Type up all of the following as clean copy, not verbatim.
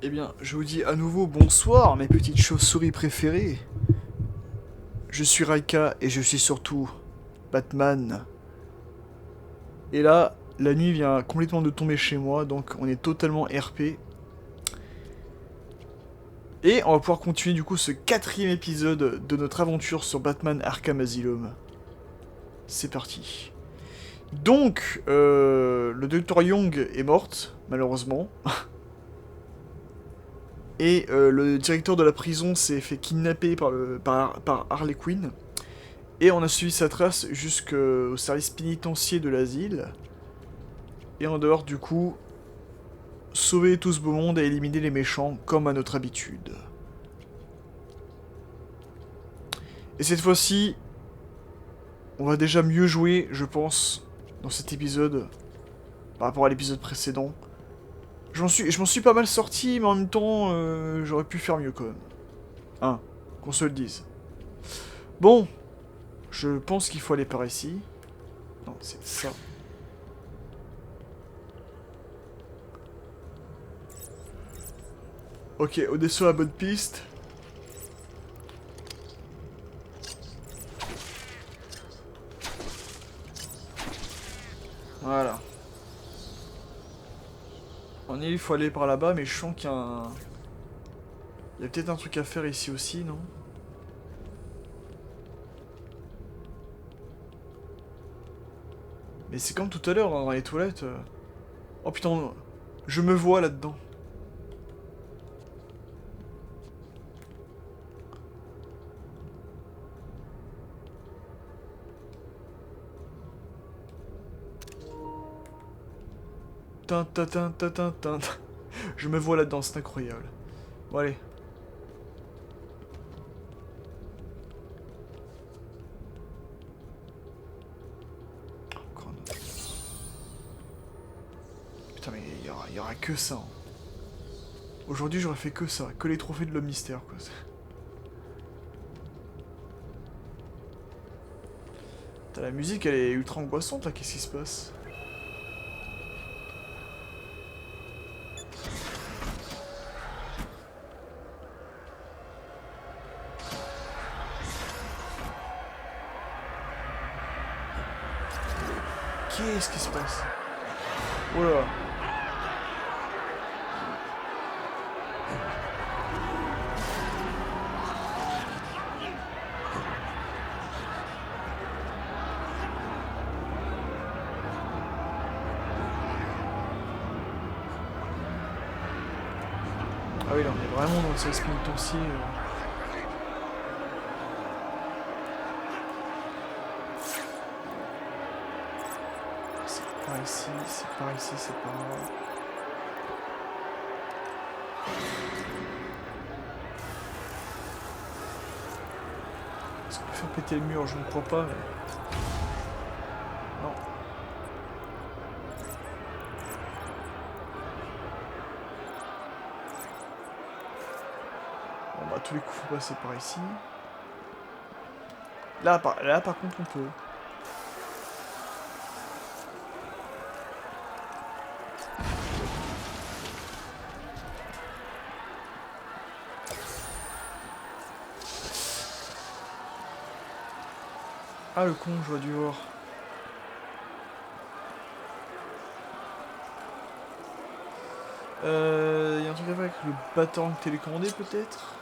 Eh bien, je vous dis à nouveau bonsoir, mes petites chauves-souris préférées. Je suis Raika et je suis surtout Batman. Et là, la nuit vient complètement de tomber chez moi, donc on est totalement RP. Et on va pouvoir continuer du coup ce quatrième épisode de notre aventure sur Batman Arkham Asylum. C'est parti. Donc, le Dr Young est morte, malheureusement. Et le directeur de la prison s'est fait kidnapper par Harley Quinn. Et on a suivi sa trace jusqu'au service pénitentiaire de l'asile. Et en dehors, du coup, sauver tout ce beau monde et éliminer les méchants, comme à notre habitude. Et cette fois-ci, on va déjà mieux jouer, je pense, dans cet épisode, par rapport à l'épisode précédent. Je m'en suis pas mal sorti, mais en même temps, j'aurais pu faire mieux quand même. Hein, qu'on se le dise. Bon, je pense qu'il faut aller par ici. Non, c'est ça. Ok, Odesso à la bonne piste. Voilà. On est, il faut aller par là-bas, mais je sens qu'il y a un... Il y a peut-être un truc à faire ici aussi, non? Mais c'est comme tout à l'heure, hein, dans les toilettes. Oh putain, je me vois là-dedans. Tin, tin, tin, tin, tin, tin. Je me vois là-dedans, c'est incroyable. Bon allez. Encore un autre. Putain mais il y aura que ça. Hein. Aujourd'hui j'aurais fait que ça, que les trophées de l'homme mystère quoi. Putain, la musique elle est ultra angoissante là, qu'est-ce qui se passe? Qu'est-ce qui se passe? Oh là. Ah oui là on est vraiment dans le service pénitentiaire. C'est par ici, c'est par ici, c'est par là. Est-ce qu'on peut faire péter le mur? Je ne crois pas mais... Non. Bon bah à tous les coups faut passer par ici. Là par contre on peut. Ah le con, j'aurais dû voir. Y a un truc à faire avec le battant télécommandé peut-être?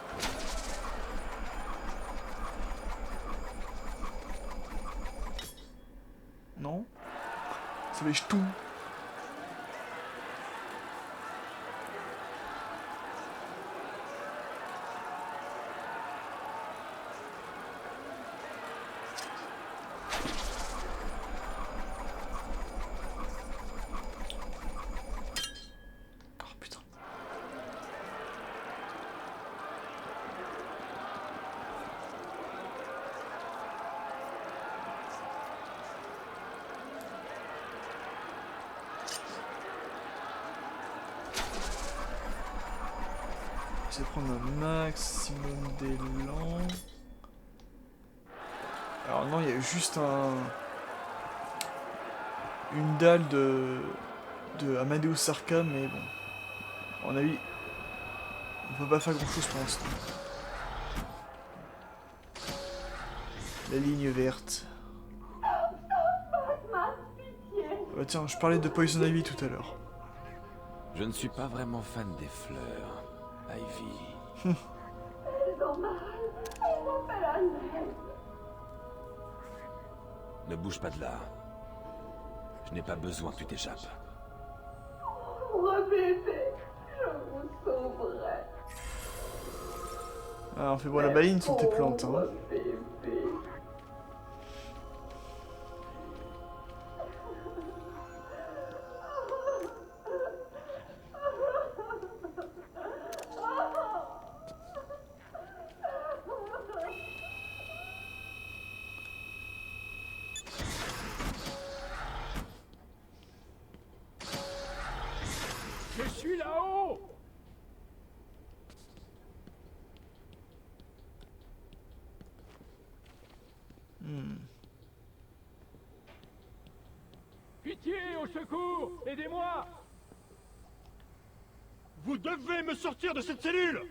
Non? Ça fait tout. Oh putain. Je vais prendre un maximum d'élan. Alors non, il y a juste une dalle de Amadeus Arkham, mais bon. On a eu... On peut pas faire grand chose pour l'instant. La ligne verte. Bah tiens, je parlais de Poison Ivy tout à l'heure. Je ne suis pas vraiment fan des fleurs, Ivy. Elles ont mal. Elles ont fait la neige. Ne bouge pas de là. Je n'ai pas besoin que tu t'échappes. Mon bébé, je vous sauverai. Ah, fais-moi la baline sur tes plantes, hein. Mon bébé. Je suis là-haut! Pitié, au secours! Aidez-moi! Vous devez me sortir de cette cellule!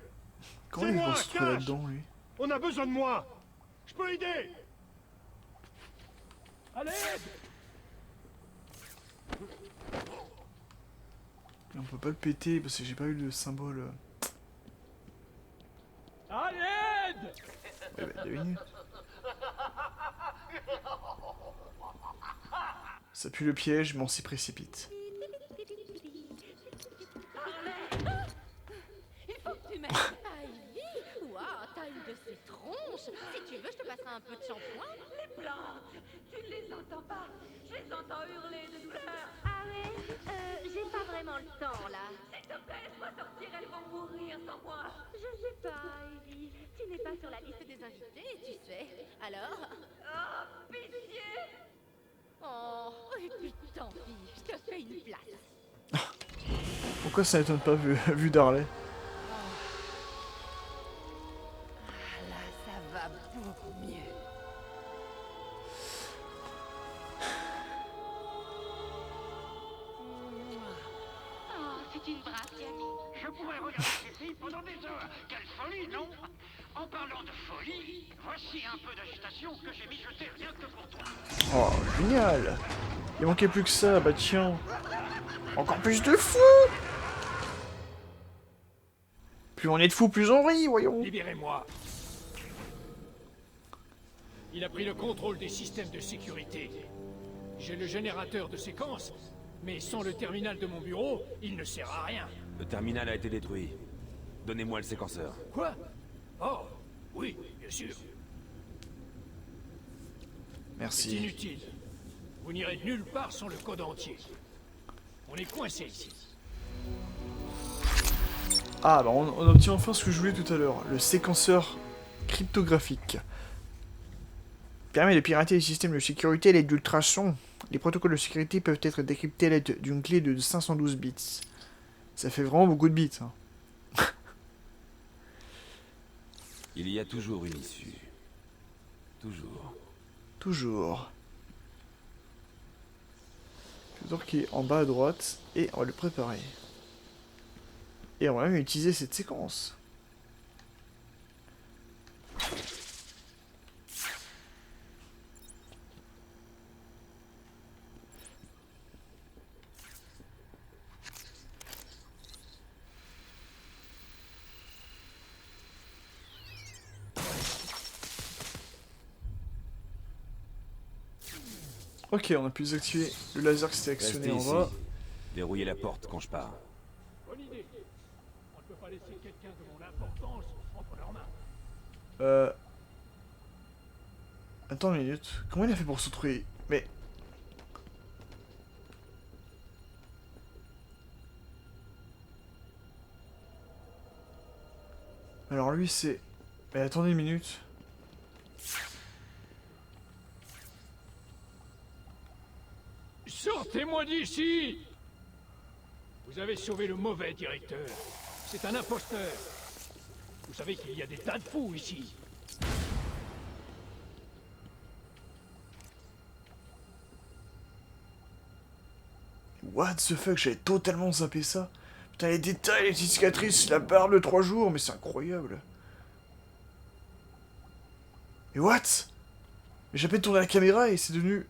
Comment C'est il moi, va se trouver Cash. là-dedans, lui? On a besoin de moi! Je peux aider! À l'aide! Et on peut pas le péter parce que j'ai pas eu le symbole. À l'aide! Ouais, bah 2 minutes. Ça pue le piège, mais on s'y précipite. Il faut que tu m'aides. Ivy, waouh, t'as une de ces tronches. Si tu veux, je te passerai un peu de shampoing. Les plantes, tu ne les entends pas. Je les entends hurler de douleur. Ah ouais, j'ai pas vraiment le temps là. S'il te plaît, laisse-moi sortir, elles vont mourir sans moi. Je sais pas, Ivy. Tu n'es pas sur la liste des invités, tu sais. Alors? Oh, pitié! Oh, et puis tant pis, je te fais une place. Pourquoi ça n'étonne pas vu Darley? Ah là, ça va beaucoup mieux. Oh, c'est une brave gamine. Je pourrais regarder ces filles pendant des heures. Quelle folie, non? En parlant de folie, voici un peu d'agitation que j'ai mijoté rien que pour toi. Oh, génial! Il manquait plus que ça, bah tiens. Encore plus de fous! Plus on est de fous, plus on rit, voyons. Libérez-moi! Il a pris le contrôle des systèmes de sécurité. J'ai le générateur de séquence, mais sans le terminal de mon bureau, il ne sert à rien. Le terminal a été détruit. Donnez-moi le séquenceur. Quoi? Oh, oui, bien sûr. C'est Merci. inutile. Vous n'irez nulle part sans le code entier. On est coincé ici. Ah, bah on obtient enfin ce que je voulais tout à l'heure. Le séquenceur cryptographique. Permet de pirater les systèmes de sécurité à l'aide d'ultrasons. Les protocoles de sécurité peuvent être décryptés à l'aide d'une clé de 512 bits. Ça fait vraiment beaucoup de bits. Hein. Il y a toujours une issue. Toujours. Toujours. Toujours qui est en bas à droite. Et on va le préparer. Et on va même utiliser cette séquence. Ok, on a pu désactiver le laser qui s'était actionné Restez en ici. bas. Dérouillez la porte quand je pars. Bonne idée. On ne peut pas laisser quelqu'un de mon importance entre leurs mains. Attends une minute. Comment il a fait pour se trouver? Mais... Alors lui c'est... Mais attendez une minute. Sortez-moi d'ici! Vous avez sauvé le mauvais directeur. C'est un imposteur. Vous savez qu'il y a des tas de fous ici. What the fuck, j'avais totalement zappé ça. Putain, les détails, les petites cicatrices, la barre de 3 jours, mais c'est incroyable. Mais what? Mais j'ai à peine tourné la caméra et c'est devenu...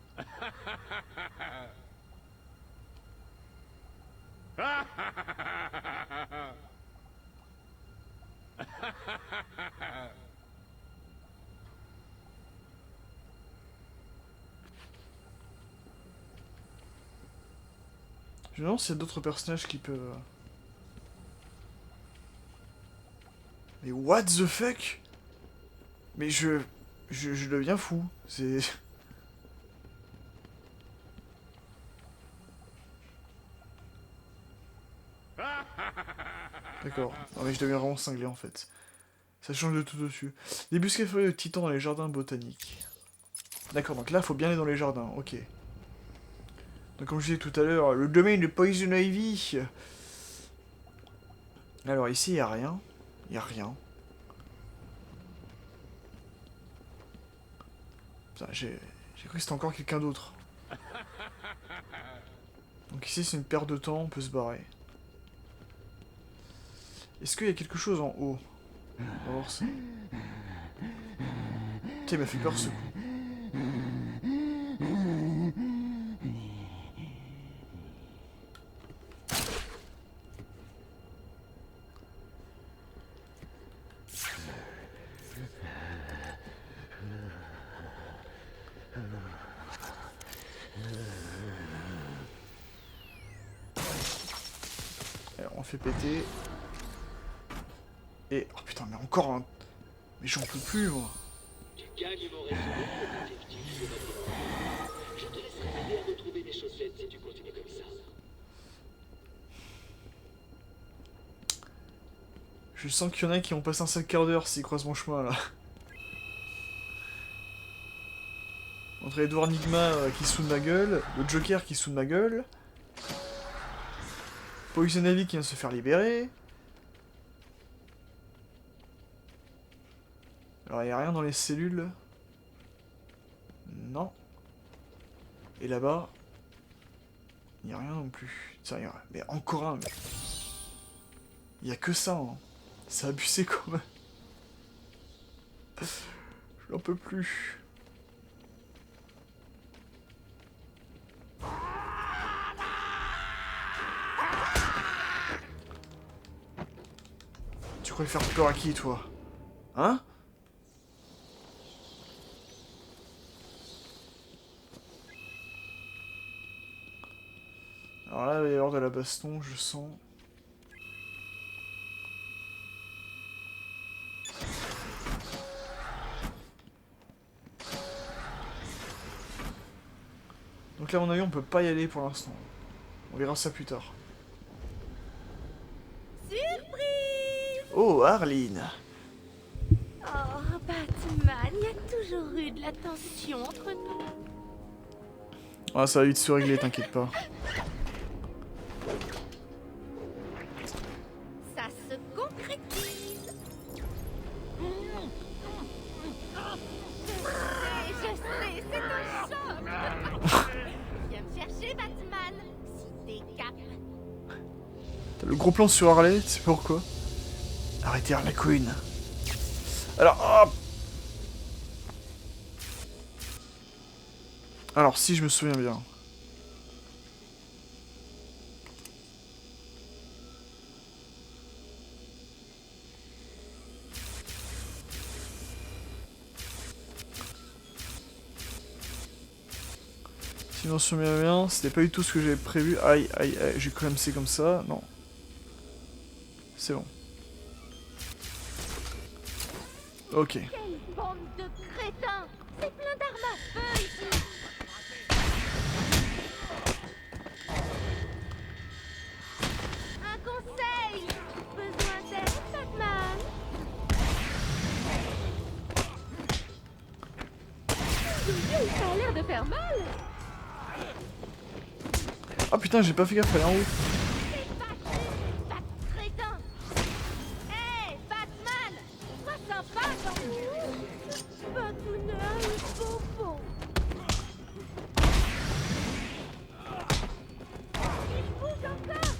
Je me demande s'il y a d'autres personnages qui peuvent... Mais what the fuck? Mais je deviens fou. C'est... D'accord. Non mais je deviens vraiment cinglé en fait. Ça change de tout dessus. Débusquer les feuilles de titan dans les jardins botaniques. D'accord, donc là faut bien aller dans les jardins, ok. Donc comme je disais tout à l'heure, le domaine de Poison Ivy. Alors ici il y a rien. Il y a rien. Putain, j'ai cru que c'était encore quelqu'un d'autre. Donc ici c'est une perte de temps, on peut se barrer. Est-ce qu'il y a quelque chose en haut? On va voir ça. Putain, il m'a fait peur ce coup. Alors, on fait péter. Et... Oh putain, mais encore un... Mais j'en peux plus, moi. Tu gagnes mon réseau détective de votre... Je te laisserai m'aider à retrouver mes chaussettes si tu continues comme ça. Je sens qu'il y en a qui ont passé un sale quart d'heure s'ils croisent mon chemin, là. Entre Edward Nigma qui se fout de ma gueule, le Joker qui se fout de ma gueule, Poison Ivy qui vient de se faire libérer... Alors, il n'y a rien dans les cellules. Non. Et là-bas, il n'y a rien non plus. Tiens, mais encore un. Mais... Il n'y a que ça. Hein. C'est abusé quand même. Je n'en peux plus. Tu croyais faire peur à qui, toi? Hein? Alors là, il va y avoir de la baston, je sens. Donc là, à mon avis, on peut pas y aller pour l'instant. On verra ça plus tard. Surprise! Oh, Arline! Oh, Batman, il y a toujours eu de la tension entre nous. Ah, ça va vite se régler, t'inquiète pas. Ça se concrétise. Je sais, c'est un choc. Viens me chercher, Batman, si t'es cap. T'as le gros plan sur Harley, tu sais pourquoi? Arrêtez Harley Quinn. Alors, hop. Alors, si je me souviens bien. Si je me souviens bien, c'était pas du tout ce que j'avais prévu. Aïe, aïe, aïe, j'ai quand même c'est comme ça. Non. C'est bon. Ok. Quelle bande de crétins! C'est plein d'armes à feu ici! Un conseil! Besoin d'aide, Batman? Ça a l'air de faire mal! Ah putain, j'ai pas fait gaffe, elle est en haut. C'est pas juste, pas de crétin! Hey, Batman! Sois sympa quand même! Batman, le bonbon! Il bouge encore!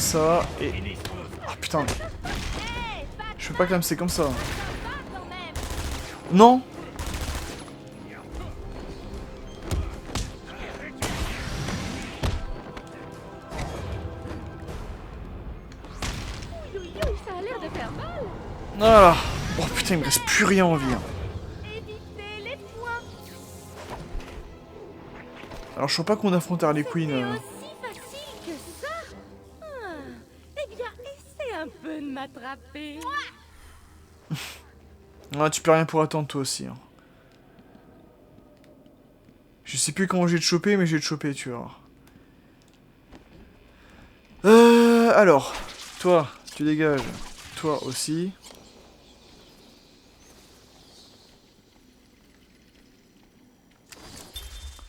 ça, et... Ah putain, Hey, je peux pas clamser comme ça. Batman, quand même. Non. Oui, oui, ça a l'air de faire mal. Voilà. Oh putain, il me reste plus rien en vie. Hein. Évitez les points. Alors je crois pas qu'on affronte Harley Quinn. C'est aussi facile que ça. Eh bien, essaie un peu de m'attraper. Ouais, tu peux rien pour attendre toi aussi. Hein. Je sais plus comment je vais te choper, mais je vais te choper, tu vois. Alors, toi, tu dégages. Toi aussi.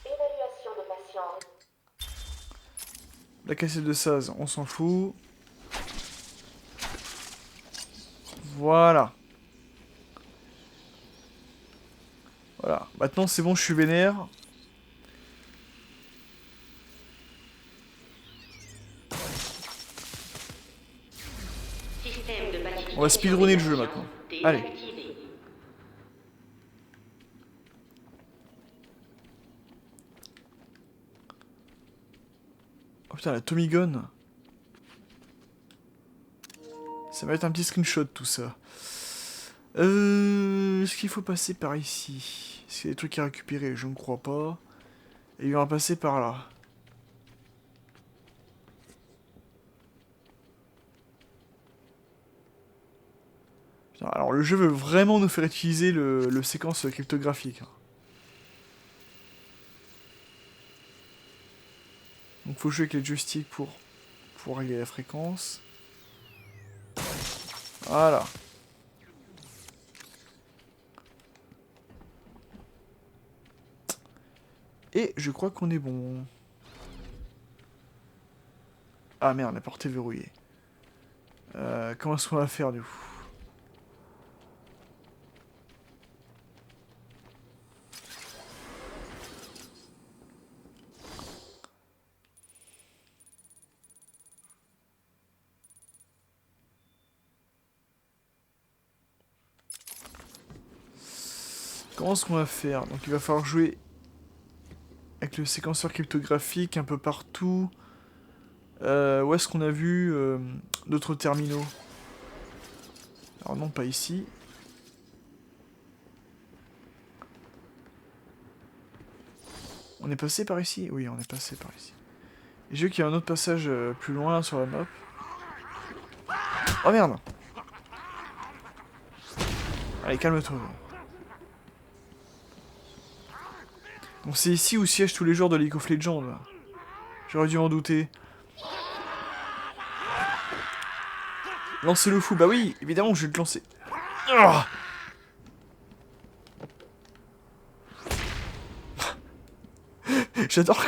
Évaluation de patient. La cassette de Saz, on s'en fout. Voilà. Voilà. Maintenant, c'est bon, je suis vénère. Système de pacification On va speedrunner le jeu maintenant. Allez. désactivé. Oh putain, la Tommy Gun. Ça va être un petit screenshot tout ça. Est-ce qu'il faut passer par ici? Est-ce qu'il y a des trucs à récupérer? Je ne crois pas. Et il va passer par là. Putain, alors le jeu veut vraiment nous faire utiliser le séquence cryptographique. Donc faut jouer avec les joysticks pour régler la fréquence. Voilà. Et je crois qu'on est bon. Ah merde, la porte est verrouillée. Comment est-ce qu'on va faire du coup? Comment est-ce qu'on va faire? Donc il va falloir jouer avec le séquenceur cryptographique un peu partout. Où est-ce qu'on a vu d'autres terminaux? Alors non, pas ici. On est passé par ici? Oui, on est passé par ici. Et j'ai vu qu'il y a un autre passage plus loin là, sur la map. Oh merde! Allez, calme-toi. Bon, c'est ici où siègent tous les joueurs de League of Legends. J'aurais dû en douter. Lancez le fou. Bah oui, évidemment que je vais te lancer. Oh J'adore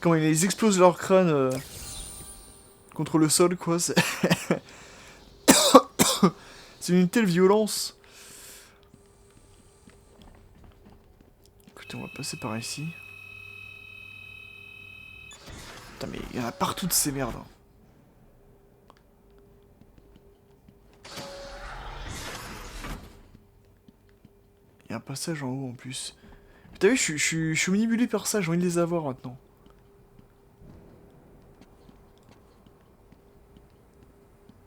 comment ils explosent leur crâne contre le sol, quoi. C'est c'est une telle violence. Écoutez, on va passer par ici. Putain, mais il y en a partout de ces merdes. Il y a un passage en haut en plus. T'as vu, je suis manipulé par ça, j'ai envie de les avoir maintenant.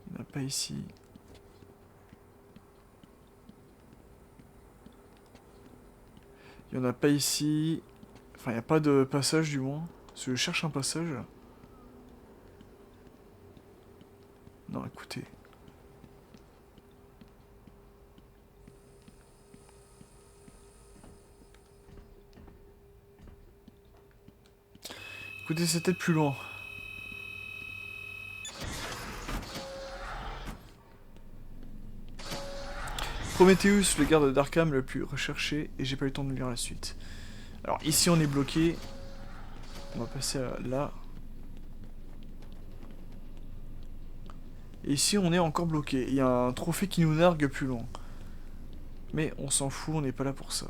Il n'y en a pas ici. Il n'y en a pas ici. Enfin, il n'y a pas de passage du moins. Parce que je cherche un passage. Non, écoutez. Écoutez, c'est peut-être plus loin. Prometheus, le garde d'Arkham le plus recherché, et j'ai pas eu le temps de lire la suite. Alors ici on est bloqué. On va passer à là. Et ici on est encore bloqué. Il y a un trophée qui nous nargue plus loin. Mais on s'en fout, on n'est pas là pour ça.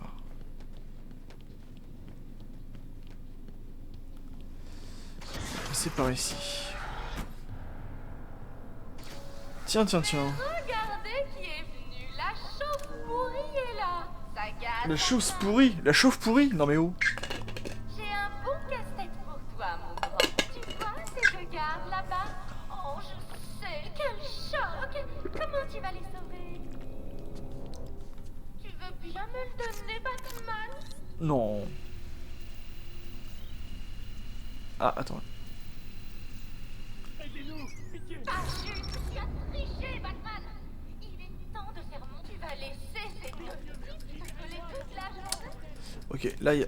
On va passer par ici. Tiens. Regardez qui est venu. La chauve-pourrie est là. Ça gâte. La chauve-pourrie? Non mais où? J'ai un bon casse-tête pour toi, mon grand. Tu vois ces deux gardes là-bas? Oh, je sais, quel choc! Comment tu vas les sauver? Tu veux bien me le donner, Batman? Non. Ah, attends. Aidez-nous, pitié. Ah, chut, tu as triché, Batman! Il est temps de faire mon... Tu vas laisser ces deux types te gueuler toute la journée? Ok, là, il y a...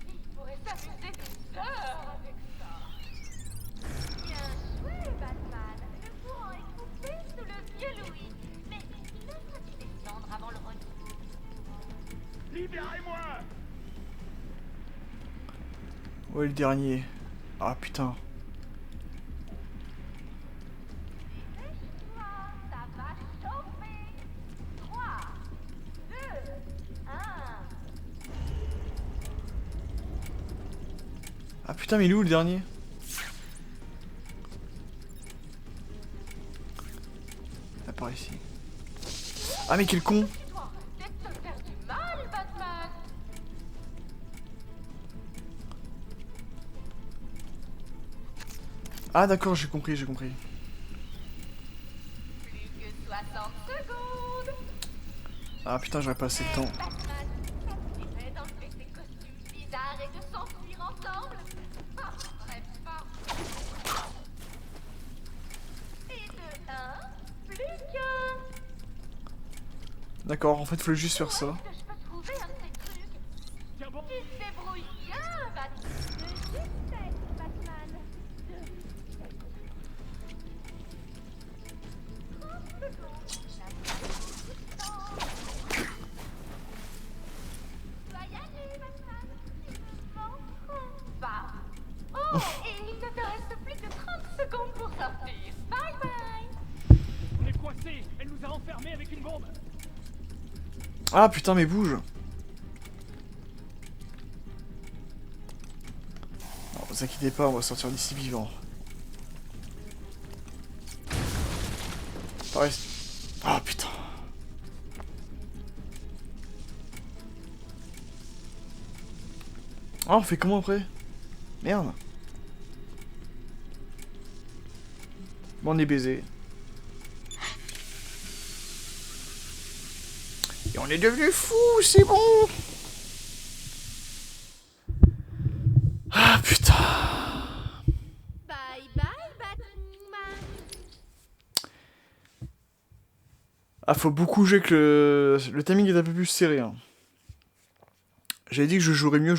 Il pourrait s'amuser des heures avec ça. Bien joué, Batman. Le courant est coupé sous le vieux Louis. Mais laisse-moi-tu descendre avant le retour. Libérez-moi! Ouais, le dernier. Ah, putain. Dépêche-toi, ça va chauffer. 3, 2, 1. Ah, putain, mais il est où, le dernier? Ah, par ici. Ah, mais quel con! Tu dois arrêter de te faire du mal, Batman. Ah, d'accord, j'ai compris. Plus que 60 secondes. Ah, putain, j'aurais pas assez de temps. Batman, ça te dirait d'enlever tes costumes bizarres et de s'enfuir ensemble? Ah, bref, pas. Et de 1, plus qu'un. D'accord, en fait, il fallait juste faire ça. Où est-ce que je peux trouver un de ces trucs? Tiens bon. Tu te débrouilles bien, Batman. De justesse, Batman. De justesse. 30 secondes. La tu dois y aller, Batman. Tu me manques pas. Oh, et il ne te reste plus que 30 secondes pour sortir. Bye bye. On est coincés. Elle nous a enfermés avec une bombe. Ah, putain, mais bouge! Non, vous inquiétez pas, on va sortir d'ici vivant. Pareil. Ah, putain. Ah, on fait comment après? Merde. Bon, on est baisé. Et on est devenu fou, c'est bon. Ah, putain. Bye bye, Batman. Ah, faut beaucoup jouer que le timing est un peu plus serré. Hein. J'avais dit que je jouerais mieux,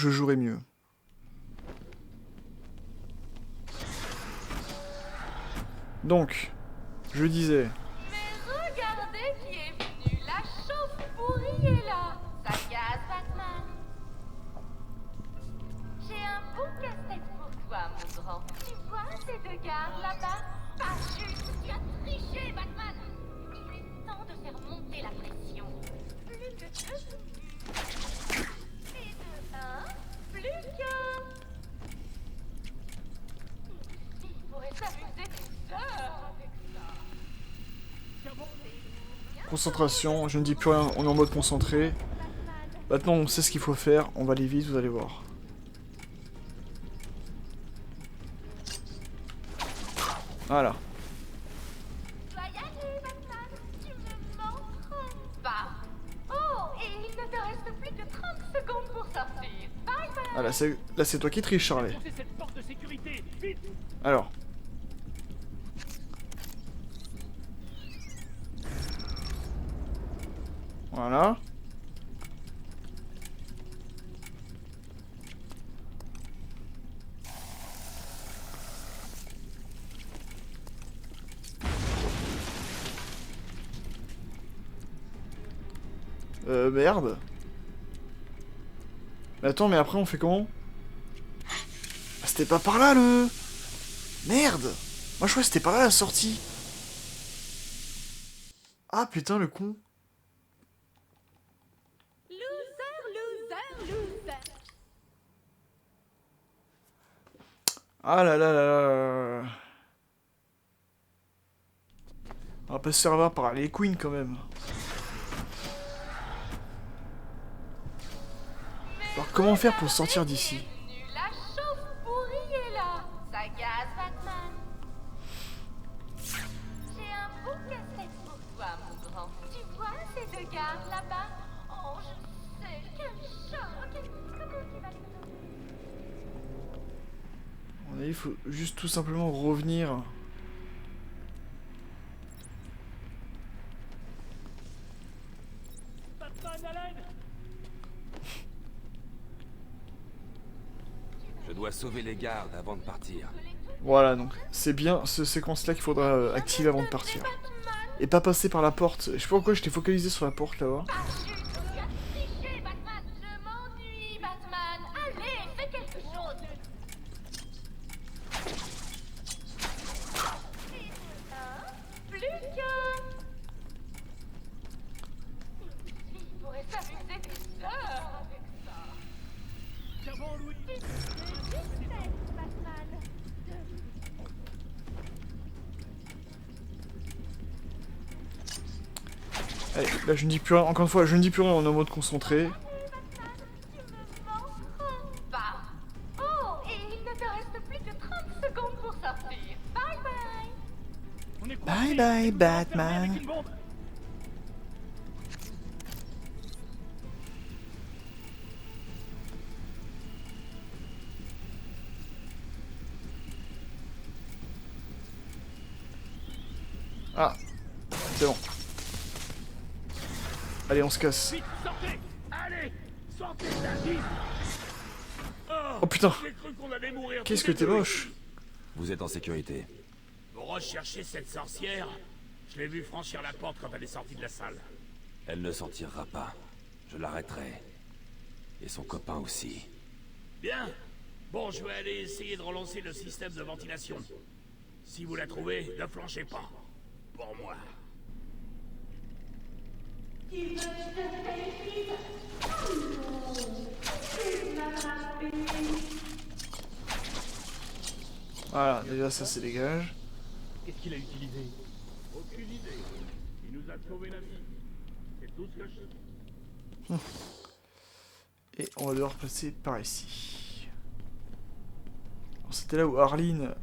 Donc, je disais... Mais regardez qui est venu. La chauve-pourrie est là. Ça gaz, Batman. J'ai un bon casse-tête pour toi, mon grand. Tu vois ces deux gardes là-bas? Pas juste, tu as triché, Batman. Il est temps de faire monter la pression. Plus que 2 minutes. Et de 1, plus qu'un. Il pourrait s'amuser des heures avec ça. Tiens bon. Concentration, je ne dis plus rien, on est en mode concentré. Maintenant on sait ce qu'il faut faire, on va aller vite, vous allez voir. Voilà. Tu dois y aller, Batman. Tu me manques pas. Oh, et il ne te reste plus que 30 secondes pour sortir. Bye bye. Ah, là c'est toi qui triches, Charlie. Poussez cette porte de sécurité. Vite. Alors. Voilà. Merde. Mais attends, mais après on fait comment? Ah, c'était pas par là le... Merde. Moi je croyais que c'était par là la sortie. Ah putain le con. Loser, loser, loser. Ah là là là là. On va pas se faire avoir par les queens quand même. Alors comment faire pour sortir d'ici? Bienvenue, la chauve-pourrie est là. Ça gaz, Batman. J'ai un beau casse-tête pour toi, mon grand. Tu vois ces deux gardes là-bas? Oh, je sais, quel choc. Comment tu vas les On a, il faut juste tout simplement revenir. Batman à l'aide! Je dois sauver les gardes avant de partir. Voilà, donc c'est bien ce séquence-là qu'il faudra activer avant de partir. Et pas passer par la porte. Je sais pas pourquoi j'étais focalisé sur la porte là-bas. Ah, chut, tu as triché, Batman. Je m'ennuie, Batman. Allez, fais quelque chose. Plus qu'un. Il pourrait s'amuser des heures avec ça. Tiens bon, Louis! Batman. Allez, là je ne dis plus rien, encore une fois, je ne dis plus rien, on est en mode concentré. Pas. Oh, et il ne te reste plus que 30 secondes pour sortir. Bye bye. On est Bye coincés. bye, Nous sommes Batman. enfermés avec une bombe. Ah, c'est bon. Allez, on se casse. Vite, sortez! Allez! Sortez de la ville! Oh putain, J'ai cru qu'on allait mourir. qu'est-ce tous que les t'es deux moche. ici. Vous êtes en sécurité. Vous recherchez cette sorcière? Je l'ai vue franchir la porte quand elle est sortie de la salle. Elle ne s'en tirera pas. Je l'arrêterai. Et son copain aussi. Bien. Bon, je vais aller essayer de relancer le système de ventilation. Si vous la trouvez, ne flanchez pas. Pour moi. Voilà, déjà ça c'est dégage. Qu'est-ce qu'il a utilisé? Aucune idée. Il nous a sauvé la vie. C'est tout ce que je sais. Et on va devoir passer par ici. Alors, c'était là où Arline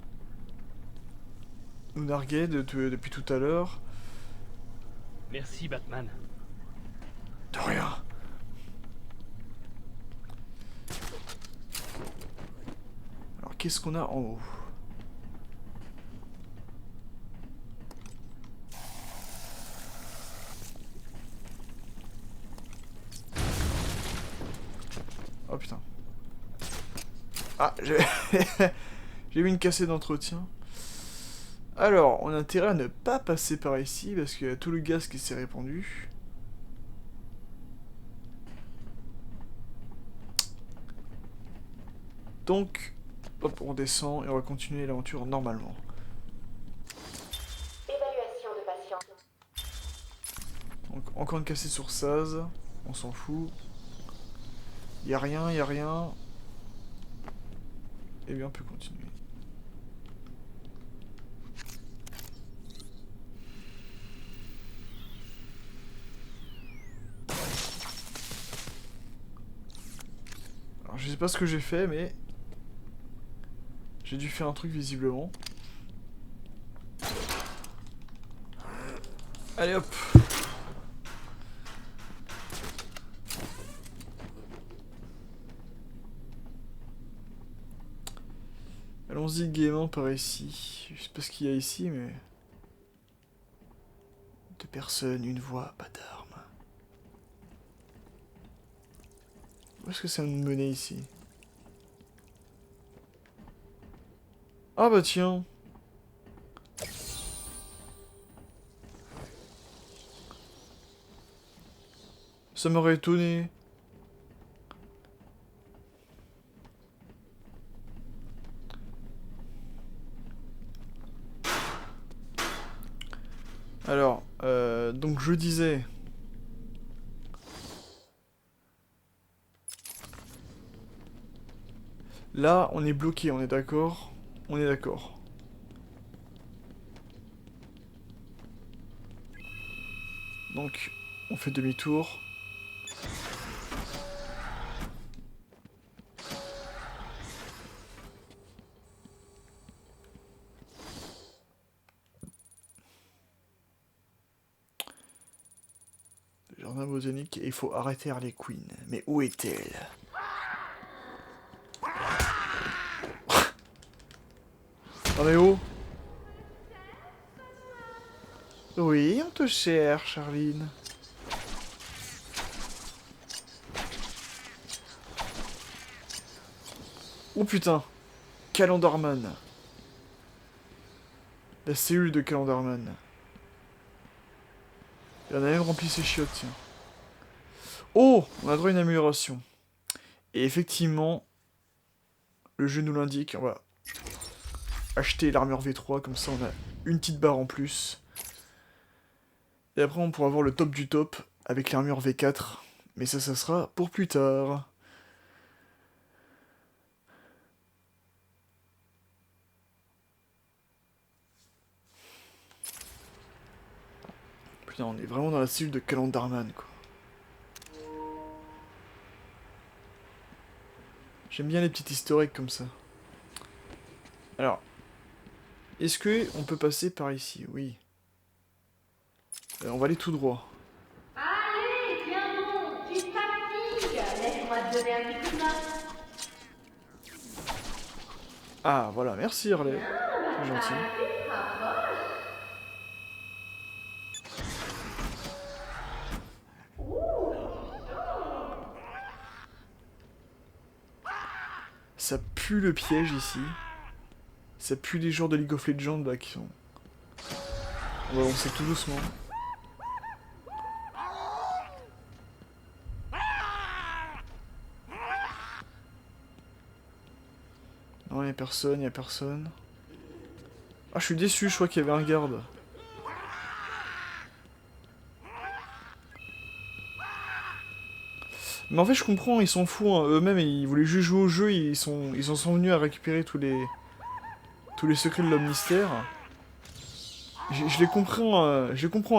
nous narguait depuis tout à l'heure. Merci, Batman. De rien. Alors qu'est-ce qu'on a en haut? Oh putain. Ah, j'ai j'ai eu une cassée d'entretien. Alors, on a intérêt à ne pas passer par ici parce qu'il y a tout le gaz qui s'est répandu. Donc, hop, on descend et on va continuer l'aventure normalement. Évaluation de patient. Donc, encore une cassée sur Saz. On s'en fout. Y a rien, y a rien. Et bien, on peut continuer. Alors, je sais pas ce que j'ai fait, mais... j'ai dû faire un truc visiblement. Allez hop. Allons-y gaiement par ici. Je sais pas ce qu'il y a ici, mais... deux personnes, une voix, pas d'armes. Où est-ce que ça me menait ici? Ah bah tiens. Ça m'aurait étonné. Alors, donc je disais... Là, on est bloqué, on est d'accord? On est d'accord. Donc, on fait demi-tour. Le jardin botanique, et il faut arrêter Harley Quinn. Mais où est-elle? Non mais oh! Oui, on te cherche, Charline. Oh putain! Calendarman. La cellule de Calendarman. Il en a même rempli ses chiottes, tiens. Oh! On a droit à une amélioration. Et effectivement, le jeu nous l'indique. On va acheter l'armure V3, comme ça on a une petite barre en plus. Et après on pourra avoir le top du top avec l'armure V4. Mais ça sera pour plus tard. Putain, on est vraiment dans la cellule de Calendarman, quoi. J'aime bien les petits historiques comme ça. Alors, est-ce que on peut passer par ici? Oui. On va aller tout droit. Allez, viens donc, tu fatigues. Laisse-moi te donner un petit coup de main. Ah, voilà, merci Harley. C'est gentil. Ça pue le piège ici. Ça pue les joueurs de League of Legends là qui sont... On va lancer tout doucement. Non, y'a personne, y'a personne. Ah, je suis déçu, je crois qu'il y avait un garde. Mais en fait, je comprends, ils s'en foutent, hein. Eux-mêmes, ils voulaient juste jouer au jeu, ils en sont venus à récupérer tous les secrets de l'homme mystère. Je les comprends, hein,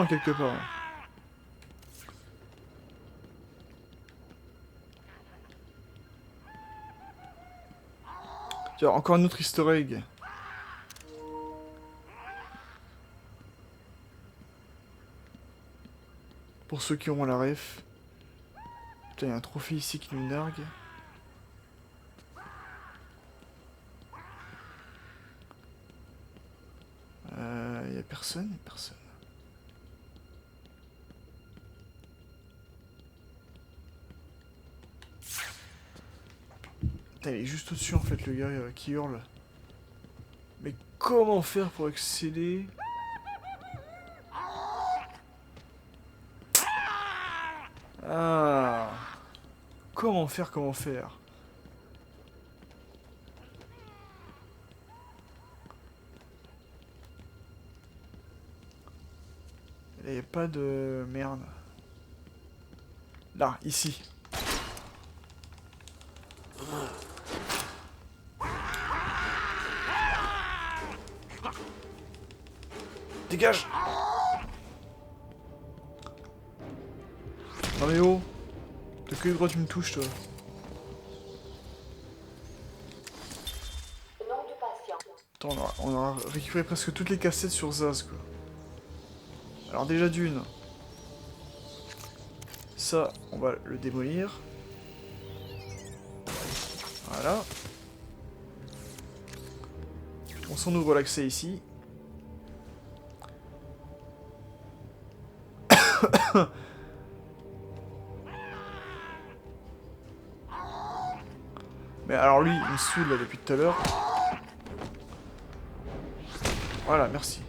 quelque part. Tiens, encore un autre easter egg. Pour ceux qui auront la ref. Putain, il y a un trophée ici qui nous nargue. Y'a personne, y'a personne. Putain, il est juste au-dessus en fait, le gars qui hurle. Mais comment faire pour accéder? Ah. Comment faire, comment faire? Il n'y a pas de... merde. Là, ici. Dégage! Non mais oh! De quel droit tu me touches, toi? Nom du patient. Attends, on a récupéré presque toutes les cassettes sur Zaz, quoi. Alors déjà d'une. Ça, on va le démolir. Voilà. On s'en ouvre l'accès ici. Mais alors lui, il me saoule là depuis tout à l'heure. Voilà, merci.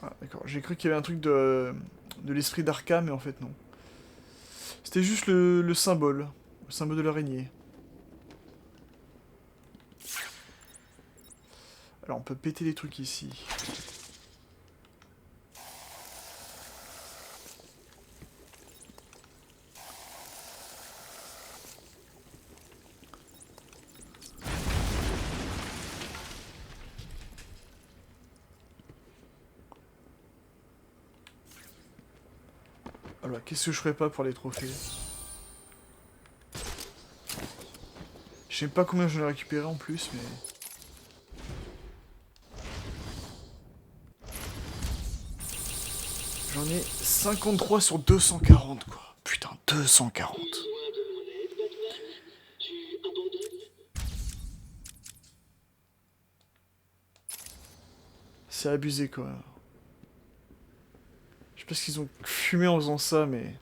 Ah, d'accord, j'ai cru qu'il y avait un truc de l'esprit d'Arkham, mais en fait non. C'était juste le symbole de l'araignée. Alors on peut péter les trucs ici. Voilà, qu'est-ce que je ferais pas pour les trophées? Je sais pas combien je l'ai récupéré en plus, mais... J'en ai 53 sur 240, quoi. Putain, 240. Besoin de mon aide, Batman? Tu abandonnes? C'est abusé, quoi. Je sais pas ce qu'ils ont fumé en faisant ça, mais...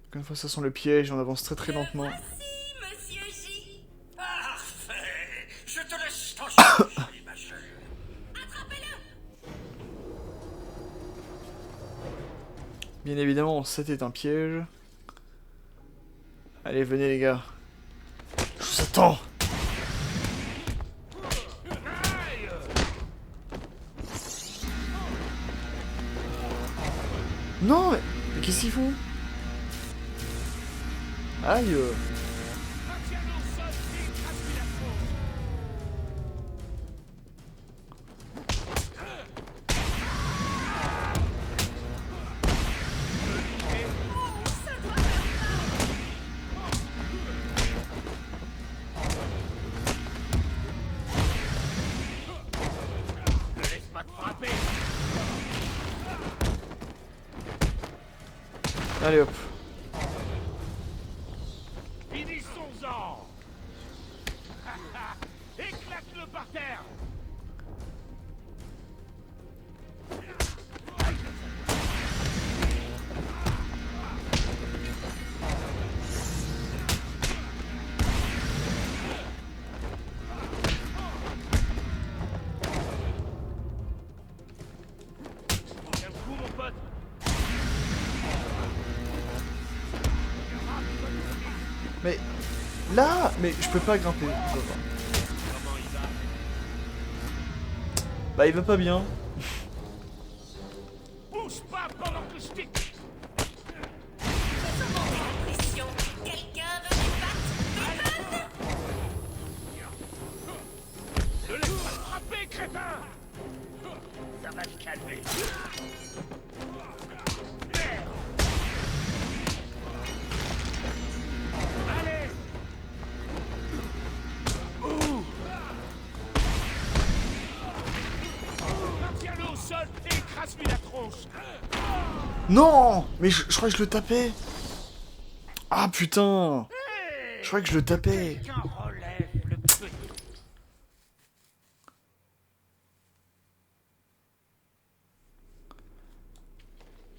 Encore une fois, ça sent le piège, on avance très très lentement. Monsieur J. Parfait. Je te laisse t'en charger, ma chère. Attrapez-le. Bien évidemment, c'était un piège. Allez, venez les gars. Je vous attends. Non, mais qu'est-ce qu'ils font? Aïe. Allez hop. Finissons-en. Éclate-le par terre. Tiens le coup, mon pote. Mais là, mais je peux pas grimper. Je peux pas. Comment il va? Bah il va pas bien. Bouge pas pendant que je t'ai... Faisons monter la pression. Quelqu'un veut des pattes? Ne laisse pas te frapper, crétin. Ça va te calmer. Merde. Allez. Maintiens-le au sol et écrase-lui la tronche. Non, mais je crois que je le tapais. Ah putain. Je crois que je le tapais. Quelqu'un relève le petit.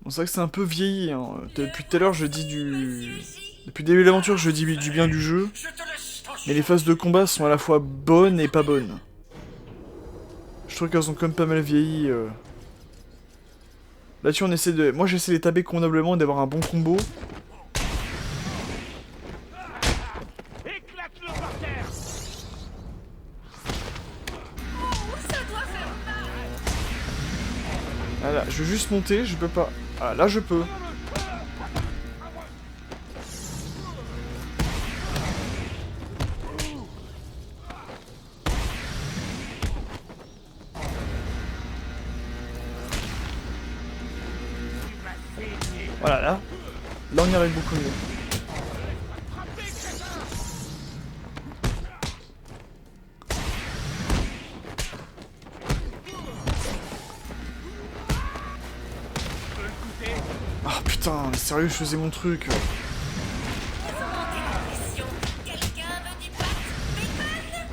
Bon, c'est vrai que c'est un peu vieilli. Hein. Depuis tout à l'heure, je dis du... Depuis le début de l'aventure, je dis du bien du jeu. Je te laisse t'en Mais les phases de combat sont à la fois bonnes et pas bonnes. Je trouve qu'elles ont quand même pas mal vieilli. Là-dessus, on essaie de... Moi, j'essaie de les taper convenablement et d'avoir un bon combo. Éclate-le par terre. Ça doit faire mal. Voilà, je veux juste monter, je peux pas. Ah, là, je peux. Voilà, là. Là, on y arrive beaucoup mieux. Ah putain, sérieux, je faisais mon truc. Faisons monter la pression. Quelqu'un veut des pattes? Bacon?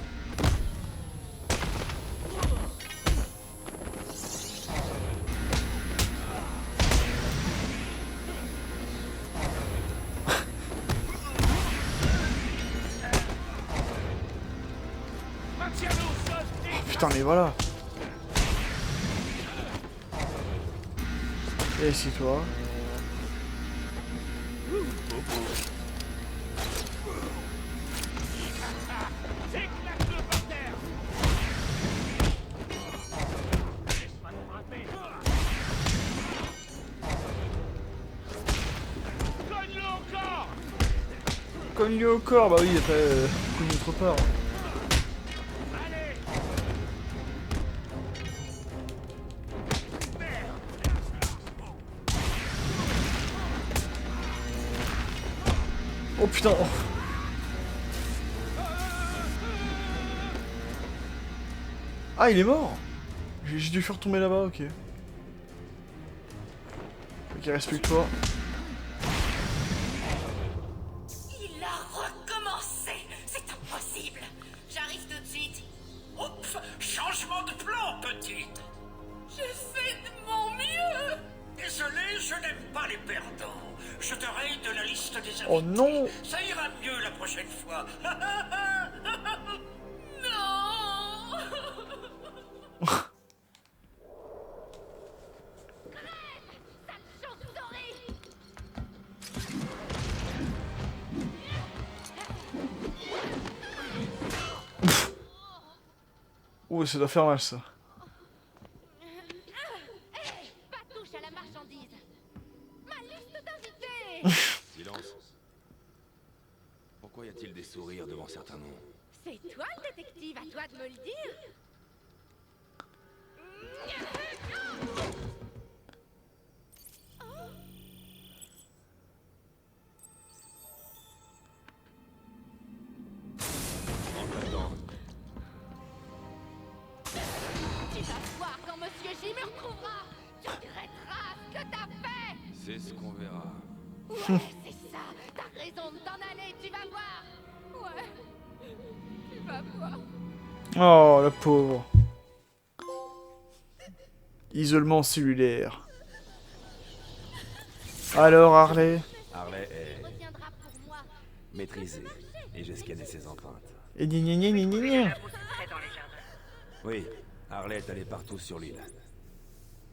Maintiens-le au sol et Oh putain, mais voilà. Et ici, toi. éclate-le par terre. Laisse pas te frapper. Cogne-lui au corps, bah oui, après, cogne autre part. Oh putain. Oh. Ah, il est mort. J'ai dû faire tomber là-bas, ok. Ok, respecte-toi. Il a recommencé. C'est impossible. J'arrive tout de suite. Oups, changement de plan, petite. J'ai fait de mon mieux. Désolé, je n'aime pas les perdants. Je te raye de la liste des invités. Oh non. Ça ira mieux la prochaine fois. Non. Oh, ça doit faire mal ça. Pas touche à la marchandise. Ma liste d'invités. Silence. Pourquoi y a-t-il des sourires devant certains noms? C'est toi le détective, à toi de me le dire. Entre là-dedans. Tu vas voir quand Monsieur J me retrouvera. Tu regretteras ce que t'as fait. C'est ce qu'on verra. Ouais, c'est ça. T'as raison de t'en aller, tu vas voir. Ouais, tu vas voir. Oh, la pauvre. Isolement cellulaire. Alors, Harley? Harley est Reviendra pour moi. maîtrisée et j'ai scanné ses empreintes. Et gna gna gna gna gna gna. Oui, Harley est allée partout sur l'île.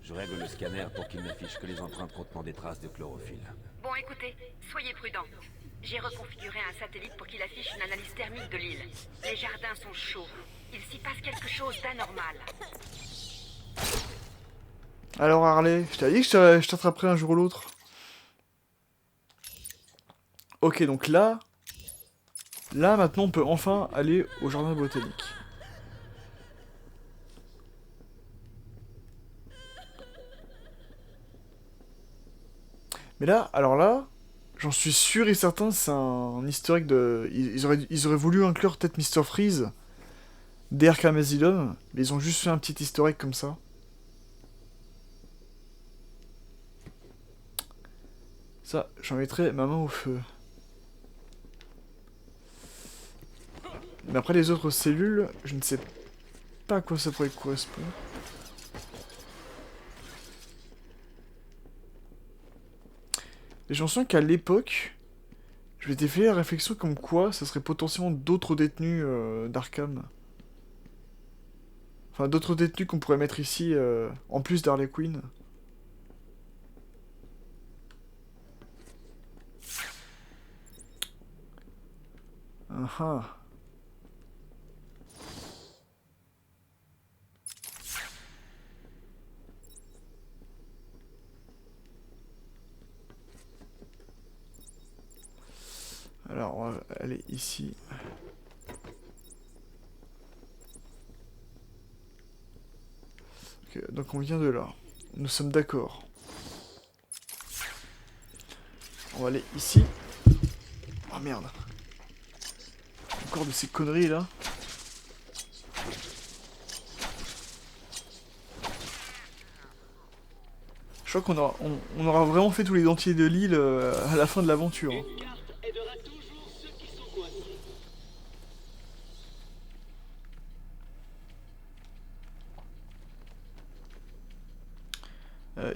Je règle le scanner pour qu'il n'affiche que les empreintes contenant des traces de chlorophylle. Bon, écoutez, soyez prudents. J'ai reconfiguré un satellite pour qu'il affiche une analyse thermique de l'île. Les jardins sont chauds. Il s'y passe quelque chose d'anormal. Alors, Harley, je t'avais dit que je t'attraperais un jour ou l'autre. Ok, donc là... Là, maintenant, on peut enfin aller au jardin botanique. Mais là, alors là, j'en suis sûr et certain, c'est un historique de... Ils auraient voulu inclure peut-être Mr. Freeze dès Arkham Asylum, mais ils ont juste fait un petit historique comme ça. Ça, j'en mettrai ma main au feu. Mais après les autres cellules, je ne sais pas à quoi ça pourrait correspondre. Et j'en sens qu'à l'époque, je m'étais fait la réflexion comme quoi ça serait potentiellement d'autres détenus d'Arkham. Enfin, d'autres détenus qu'on pourrait mettre ici, en plus d'Harley Quinn. Ah. Alors, on va aller ici. Ok, donc on vient de là. Nous sommes d'accord. On va aller ici. Oh merde. Encore de ces conneries là. Je crois qu'on aura vraiment fait tous les dentiers de l'île à la fin de l'aventure. Une carte aidera toujours ceux qui sont coincés.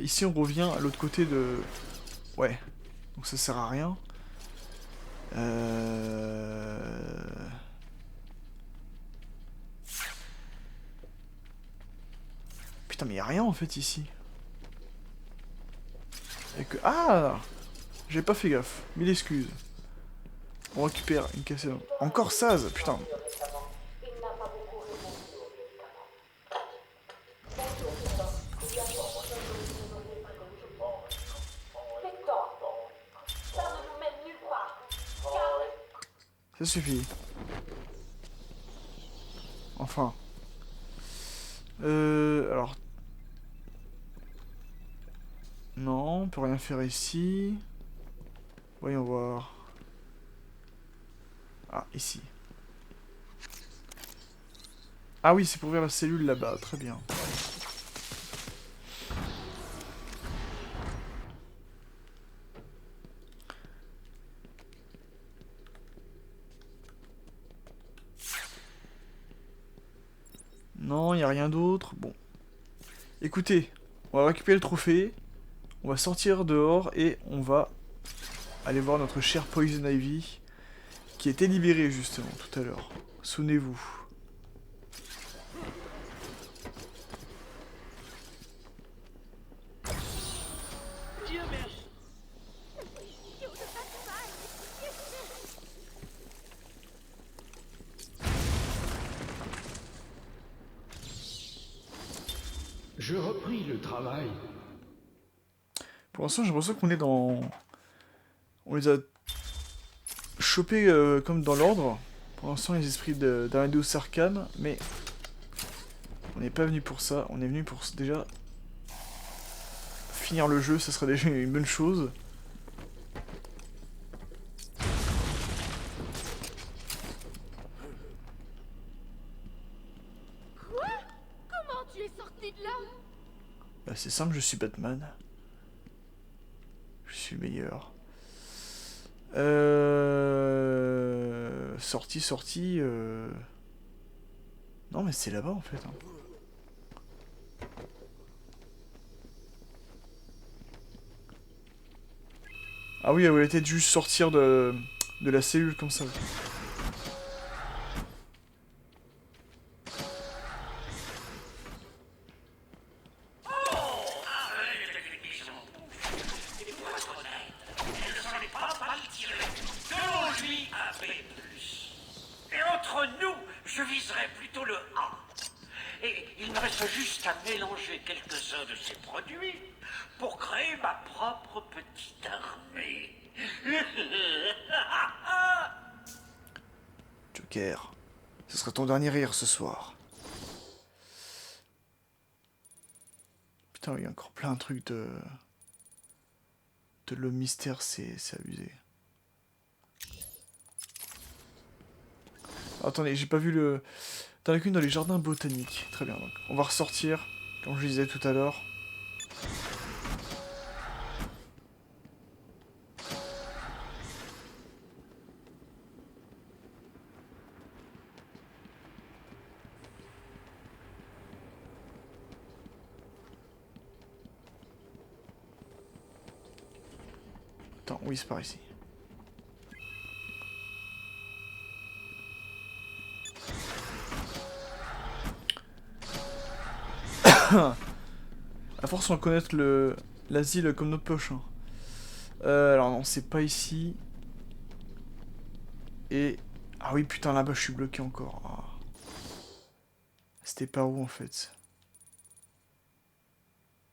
Ici on revient à l'autre côté de... Ouais. Donc ça sert à rien. Putain mais y'a rien en fait ici. Et que... Ah, j'ai pas fait gaffe. Mille excuses. On récupère une cassette. Encore Saz, putain. Ça suffit. Enfin. Alors. Non, on peut rien faire ici. Voyons voir. Ah, ici. Ah oui, c'est pour ouvrir la cellule là-bas, très bien. Non, il n'y a rien d'autre. Bon. Écoutez, on va récupérer le trophée. On va sortir dehors et on va aller voir notre cher Poison Ivy qui était libéré justement tout à l'heure. Souvenez-vous. Je repris le travail. Pour l'instant, j'ai l'impression qu'on est dans... On les a chopés comme dans l'ordre. Pour l'instant, les esprits d'Amadeus Arcane, mais... On n'est pas venu pour ça. On est venu pour déjà... finir le jeu, ça serait déjà une bonne chose. Quoi? Comment tu es sorti de là? Bah, c'est simple, je suis Batman. Je suis le meilleur. Sortie. Non, mais c'est là-bas en fait. Hein. Ah oui, elle voulait peut-être juste sortir de la cellule comme ça. Je viserais plutôt le A. Et il me reste juste à mélanger quelques-uns de ces produits pour créer ma propre petite armée. Joker, ce sera ton dernier rire ce soir. Putain, il y a encore plein de trucs de l'homme mystère, c'est abusé. Attendez, j'ai pas vu le... T'en as qu'une dans les jardins botaniques. Très bien, donc on va ressortir, comme je disais tout à l'heure. Attends, oui, c'est par ici. À force on va connaître l'asile comme notre poche. Hein. Alors non, c'est pas ici. Et... Ah oui, putain, là-bas je suis bloqué encore. Ah. C'était par où en fait?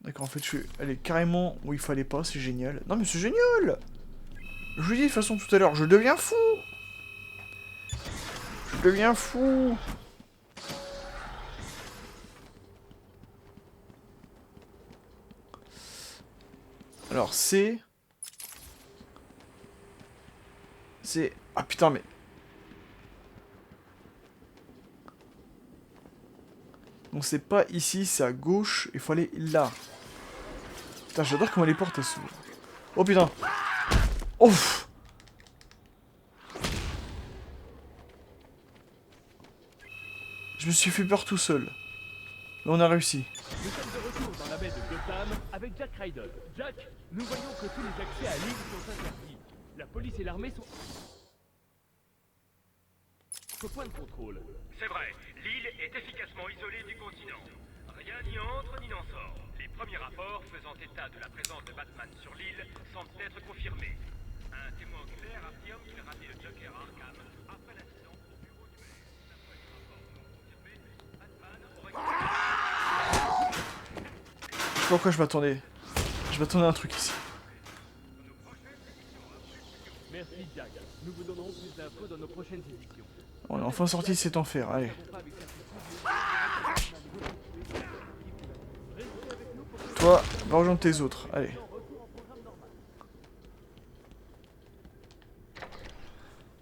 D'accord, en fait je suis allé carrément où il fallait pas, c'est génial. Non mais c'est génial! Je vous l'ai dit de toute façon tout à l'heure, je deviens fou! Je deviens fou! Alors c'est... Ah putain mais... Donc c'est pas ici, c'est à gauche, il faut aller là. Putain, j'adore comment les portes elles s'ouvrent. Oh putain! Ouf! Je me suis fait peur tout seul. Mais on a réussi. Nous sommes de retour dans la baie de Gotham avec Jack Ryder. Jack, nous voyons que tous les accès à l'île sont interdits. La police et l'armée sont... au point de contrôle. C'est vrai, l'île est efficacement isolée du continent. Rien n'y entre ni n'en sort. Les premiers rapports faisant état de la présence de Batman sur l'île semblent être confirmés. Un témoin oculaire affirme qu'il a ramené le Joker à Arkham après l'accident au bureau du maire. D'après les rapports non confirmés, Batman aurait... Je sais pas pourquoi je m'attendais. Je m'attendais à un truc ici. Merci. Merci Jack. Nous vous donnerons plus d'infos dans nos prochaines éditions. On est enfin sorti de cet enfer, allez. Toi, va rejoindre tes autres, allez.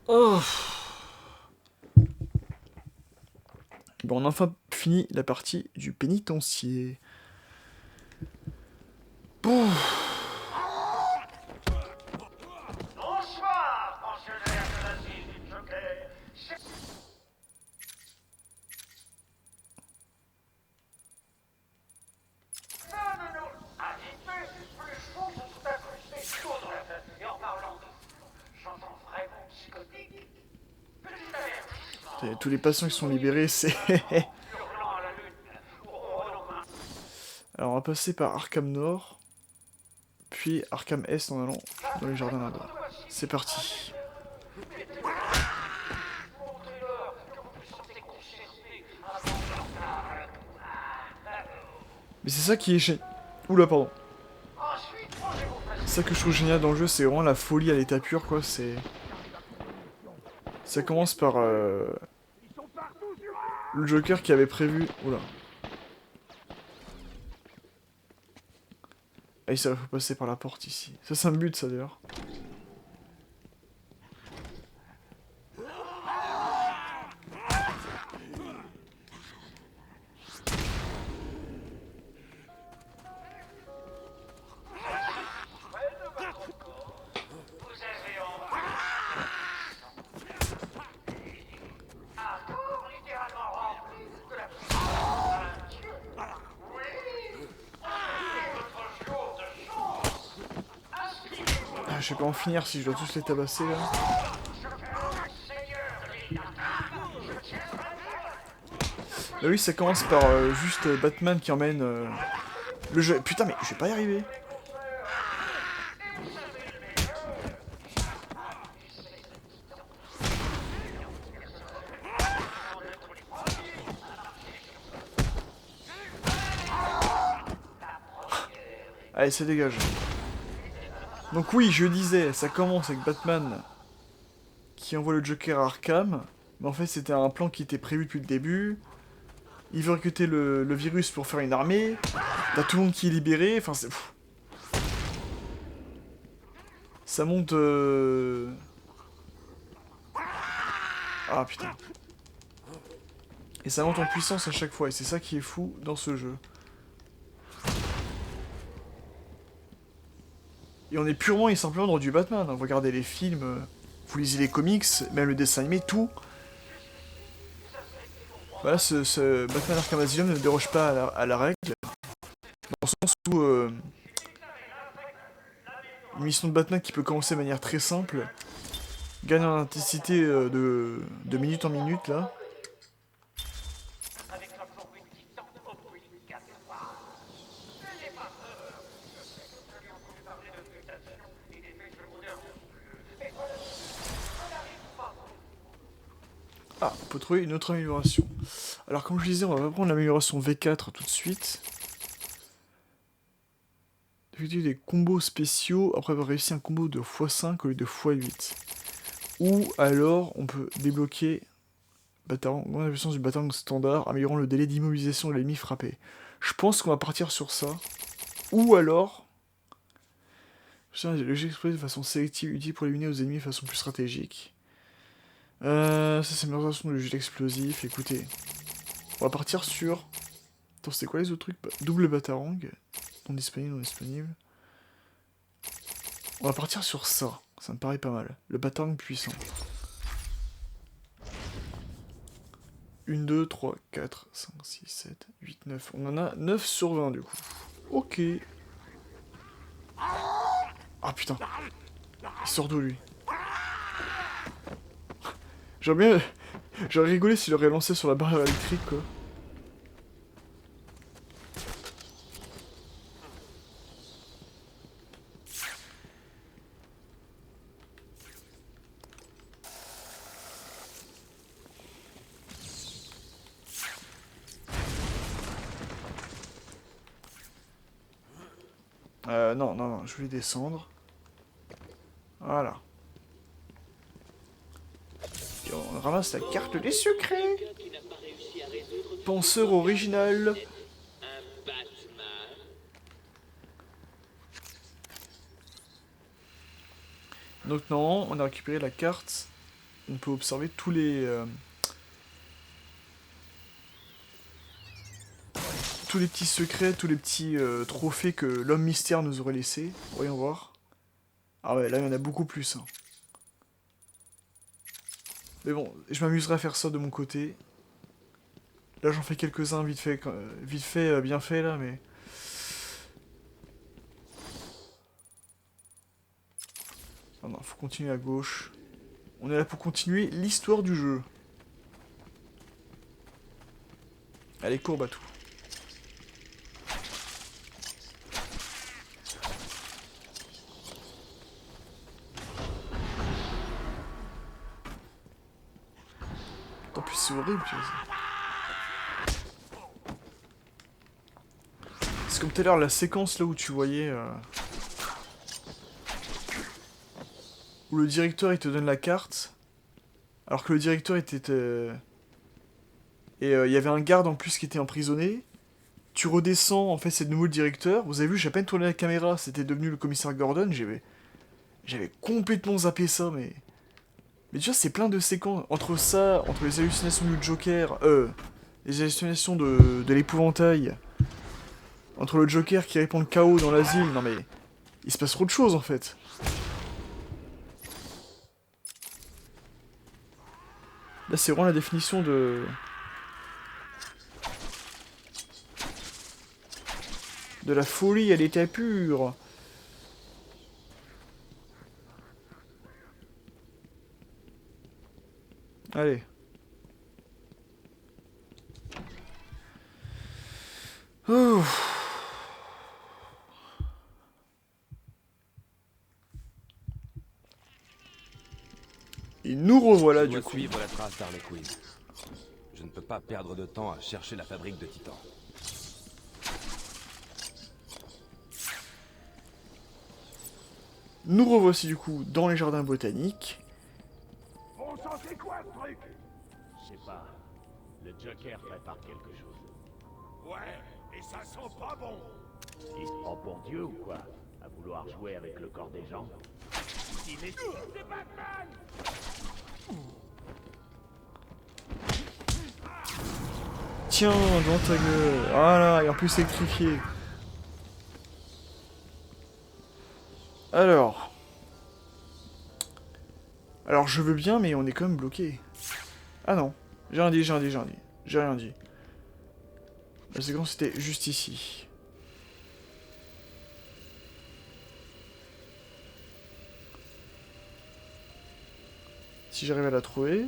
Oh. Bon, on a enfin fini la partie du pénitencier. Bon. Bonsoir, pensionnaire de l'asile du Joker. Ça ne nous a dit plus fous sont tout incrustés autour de la tête. Et en parlant de j'entends vraiment psychotique. Petit avertissement. Tous les patients qui sont libérés, c'est... Alors on va passer par Arkham Nord, puis Arkham Est en allant dans les jardins là-bas. C'est parti. Mais c'est ça qui est génial. Oula, pardon. C'est ça que je trouve génial dans le jeu, c'est vraiment la folie à l'état pur, quoi. C'est... Ça commence par... Le Joker qui avait prévu... Oula. Ah, il faut passer par la porte ici. Ça, c'est un but, ça, d'ailleurs. Je sais pas en finir si je dois tous les tabasser là. Bah oui, ça commence par juste Batman qui emmène le jeu. Putain, mais je vais pas y arriver. Allez, ça dégage. Donc oui, je disais, ça commence avec Batman qui envoie le Joker à Arkham. Mais en fait, c'était un plan qui était prévu depuis le début. Il veut recruter le virus pour faire une armée. T'as tout le monde qui est libéré. Enfin, c'est... Ça monte... Ah, putain. Et ça monte en puissance à chaque fois. Et c'est ça qui est fou dans ce jeu. Et on est purement et simplement dans du Batman. Vous regardez les films, vous lisez les comics, même le dessin animé, tout. Voilà, ce Batman Arkham Asylum ne déroge pas à la règle. Dans le sens où... une mission de Batman qui peut commencer de manière très simple, gagne en intensité de minute en minute, là. Ah, on peut trouver une autre amélioration. Alors comme je disais, on va pas prendre l'amélioration V4 tout de suite. Effectuer des combos spéciaux après avoir réussi un combo de x5 au lieu de x8. Ou alors on peut débloquer Batarang, la puissance du Batarang standard, améliorant le délai d'immobilisation de l'ennemi frappé. Je pense qu'on va partir sur ça. Ou alors... le jet explosé de façon sélective utile pour éliminer aux ennemis de façon plus stratégique. Ça c'est l'amélioration du jet explosif, écoutez. On va partir sur... Attends, c'était quoi les autres trucs? Double Batarang. Non disponible, non disponible. On va partir sur ça. Ça me paraît pas mal. Le Batarang puissant. 1, 2, 3, 4, 5, 6, 7, 8, 9. On en a 9 sur 20 du coup. Ok. Ah putain. Il sort d'où lui? J'aurais rigolé s'il aurait lancé sur la barrière électrique quoi. Non, je vais descendre. Voilà. ramasse la carte des secrets. Penseur original. Donc non, on a récupéré la carte. On peut observer tous les petits secrets, tous les petits trophées que l'homme mystère nous aurait laissés. Voyons voir. Ah ouais, là il y en a beaucoup plus. Hein. Mais bon, je m'amuserai à faire ça de mon côté. Là j'en fais quelques-uns vite fait, bien fait là, mais... Ah non, faut continuer à gauche. On est là pour continuer l'histoire du jeu. Allez, courbe à tout. Tant pis, c'est horrible, tu vois. C'est comme tout à l'heure, la séquence là où tu voyais... où le directeur il te donne la carte, alors que le directeur était... et il y avait un garde en plus qui était emprisonné. Tu redescends, en fait c'est de nouveau le directeur. Vous avez vu, j'ai à peine tourné la caméra, c'était devenu le commissaire Gordon. J'avais complètement zappé ça, mais déjà c'est plein de séquences. Entre ça, entre les hallucinations du Joker, les hallucinations de l'épouvantail, entre le Joker qui répand le chaos dans l'asile, non mais... il se passe trop de choses en fait. Là, c'est vraiment la définition de la folie à l'état pur. Allez. Ouf. Et nous revoilà du coup. Suivre la trace d'Harley Quinn. Je ne peux pas perdre de temps à chercher la fabrique de Titan. Nous revoici du coup dans les jardins botaniques. Bon sang, c'est quoi ce truc? Je sais pas. Le Joker prépare quelque chose. Ouais, et ça sent pas bon. Il se prend pour Dieu ou quoi? À vouloir jouer avec le corps des gens? Il est... C'est Batman! Tiens, dans ta gueule. Voilà, et en plus électrifié. Alors, je veux bien, mais on est quand même bloqué. Ah non, j'ai rien dit. J'ai rien dit. La séquence était juste ici. Si j'arrive à la trouver...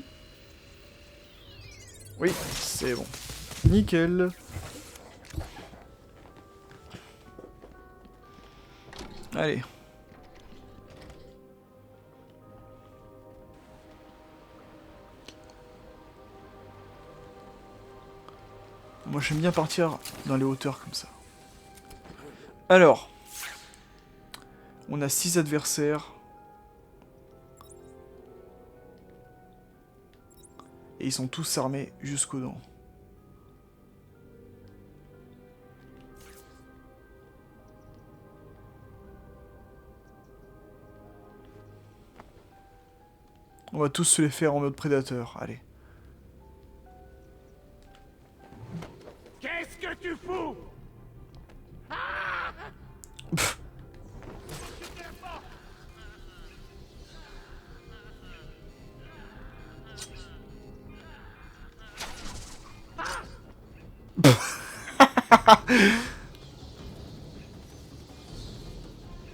Oui, c'est bon. Nickel. Allez. Moi j'aime bien partir dans les hauteurs comme ça. Alors. On a 6 adversaires. Et ils sont tous armés jusqu'aux dents. On va tous se les faire en mode prédateur, allez. Qu'est-ce que tu fous?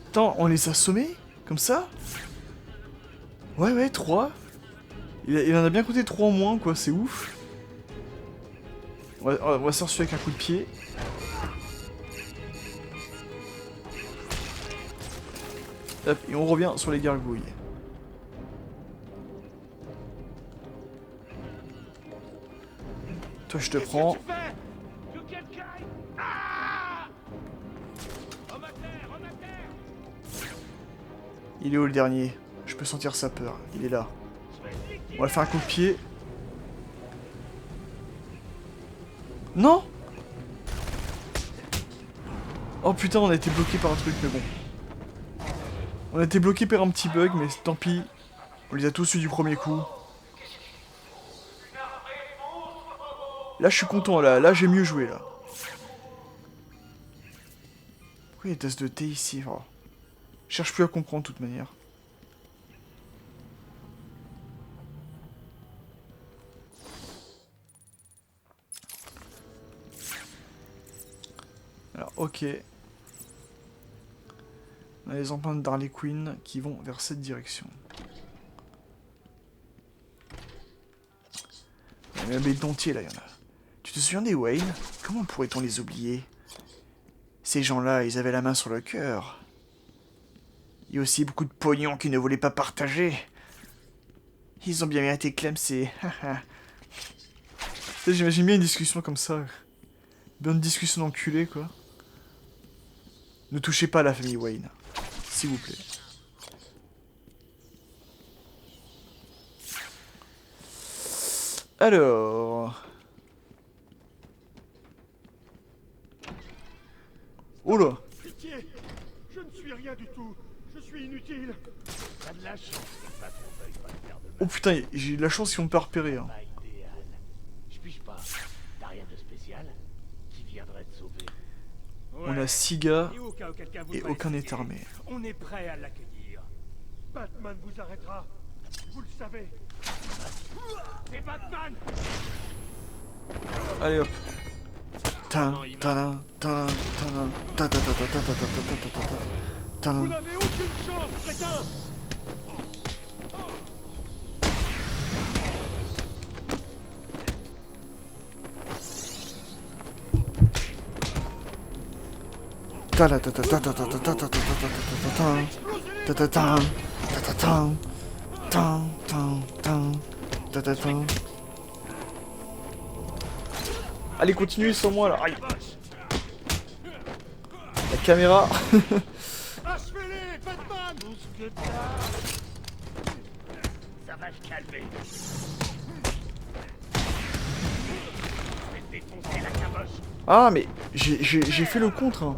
Attends, on les a sommés? Comme ça? Ouais, 3. Il en a bien compté 3 en moins, quoi, c'est ouf. On va se faire avec un coup de pied. Hop, et on revient sur les gargouilles. Toi, je te prends. Il est où le dernier? Je peux sentir sa peur. Il est là. On va faire un coup de pied. Non. Oh putain, on a été bloqué par un truc, mais bon. On a été bloqué par un petit bug, mais tant pis. On les a tous eu du premier coup. Là, je suis content, là j'ai mieux joué, là. Pourquoi il y a des tasses de thé ici? Oh. Je cherche plus à comprendre, de toute manière. Alors, ok. On a les empreintes d'Harley Quinn qui vont vers cette direction. Il y a même des dentiers là, il y en a. Tu te souviens des Wayne? Comment pourrait-on les oublier? Ces gens-là, ils avaient la main sur le cœur. Il y a aussi beaucoup de pognon qu'ils ne voulaient pas partager. Ils ont bien mérité Clem, c'est... J'imagine bien une discussion comme ça. Bonne discussion d'enculé, quoi. Ne touchez pas à la famille Wayne. S'il vous plaît. Alors... Oh là! Pitié! Je ne suis rien du tout. Je suis inutile. T'as de la chance que le patron veuille pas te faire de mal. Oh putain, j'ai eu de la chance qu'ils m'ont pas repéré. Hein. Pas idéal. Je piche pas. T'as rien de spécial qui viendrait te sauver. On a 6 gars Et au cas où quelqu'un et voudrait aucun n'est essayer, armé. On est prêt à l'accueillir. Batman vous arrêtera. Vous le savez. C'est Batman! Allez hop. Vous n'avez aucune chance, crétin! Allez, continuez sans moi là. Aïe. La caméra. Achevez-les, Batman! Tout ce que t'as. Ça va se calmer. Je vais te défoncer la caboche. Ah, mais j'ai fait le contre. Hein.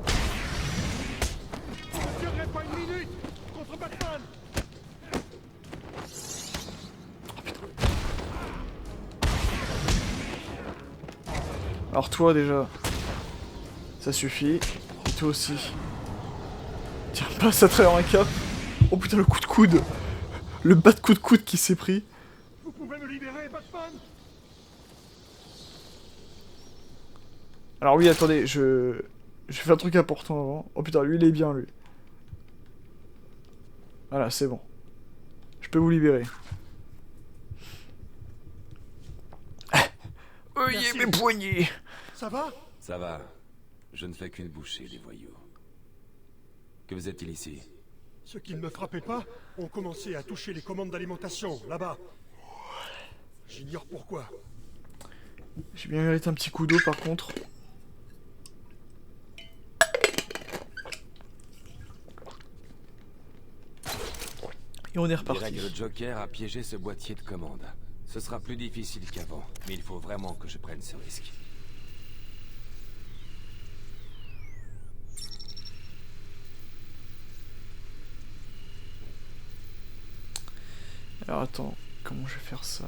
Je ne tiendrai pas une minute contre Batman! Alors toi déjà, ça suffit. Et toi aussi. Tiens, passe à travers un cap. Oh putain, le coup de coude. Le bas de coup de coude qui s'est pris. Vous pouvez me libérer, Batman? Alors oui, attendez, je fais un truc important avant. Oh putain, lui il est bien, lui. Voilà, c'est bon. Je peux vous libérer. Oyez mes poignets. Ça va? Ça va. Je ne fais qu'une bouchée des voyous. Que faisait-il ici? Ceux qui ne me frappaient pas ont commencé à toucher les commandes d'alimentation, là-bas. J'ignore pourquoi. J'ai bien mérité un petit coup d'eau par contre. Et on est Je reparti. dirais que le Joker a piégé ce boîtier de commande. Ce sera plus difficile qu'avant, mais il faut vraiment que je prenne ce risque. Alors attends, comment je vais faire ça?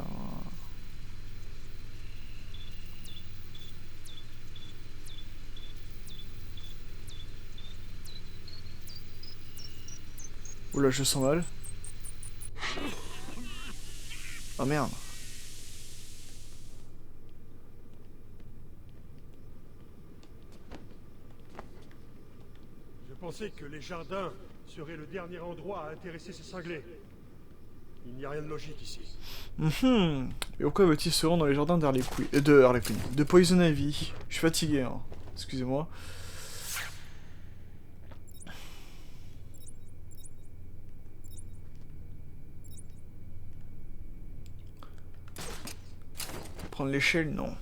Oula, je sens mal. Oh merde. Je pensais que les jardins seraient le dernier endroit à intéresser ces cinglés. Il n'y a rien de logique ici. Et pourquoi veut-il se rendre dans les jardins d'Harley Quinn, de Poison Ivy? Je suis fatigué, hein. Excusez-moi. Prendre l'échelle, non.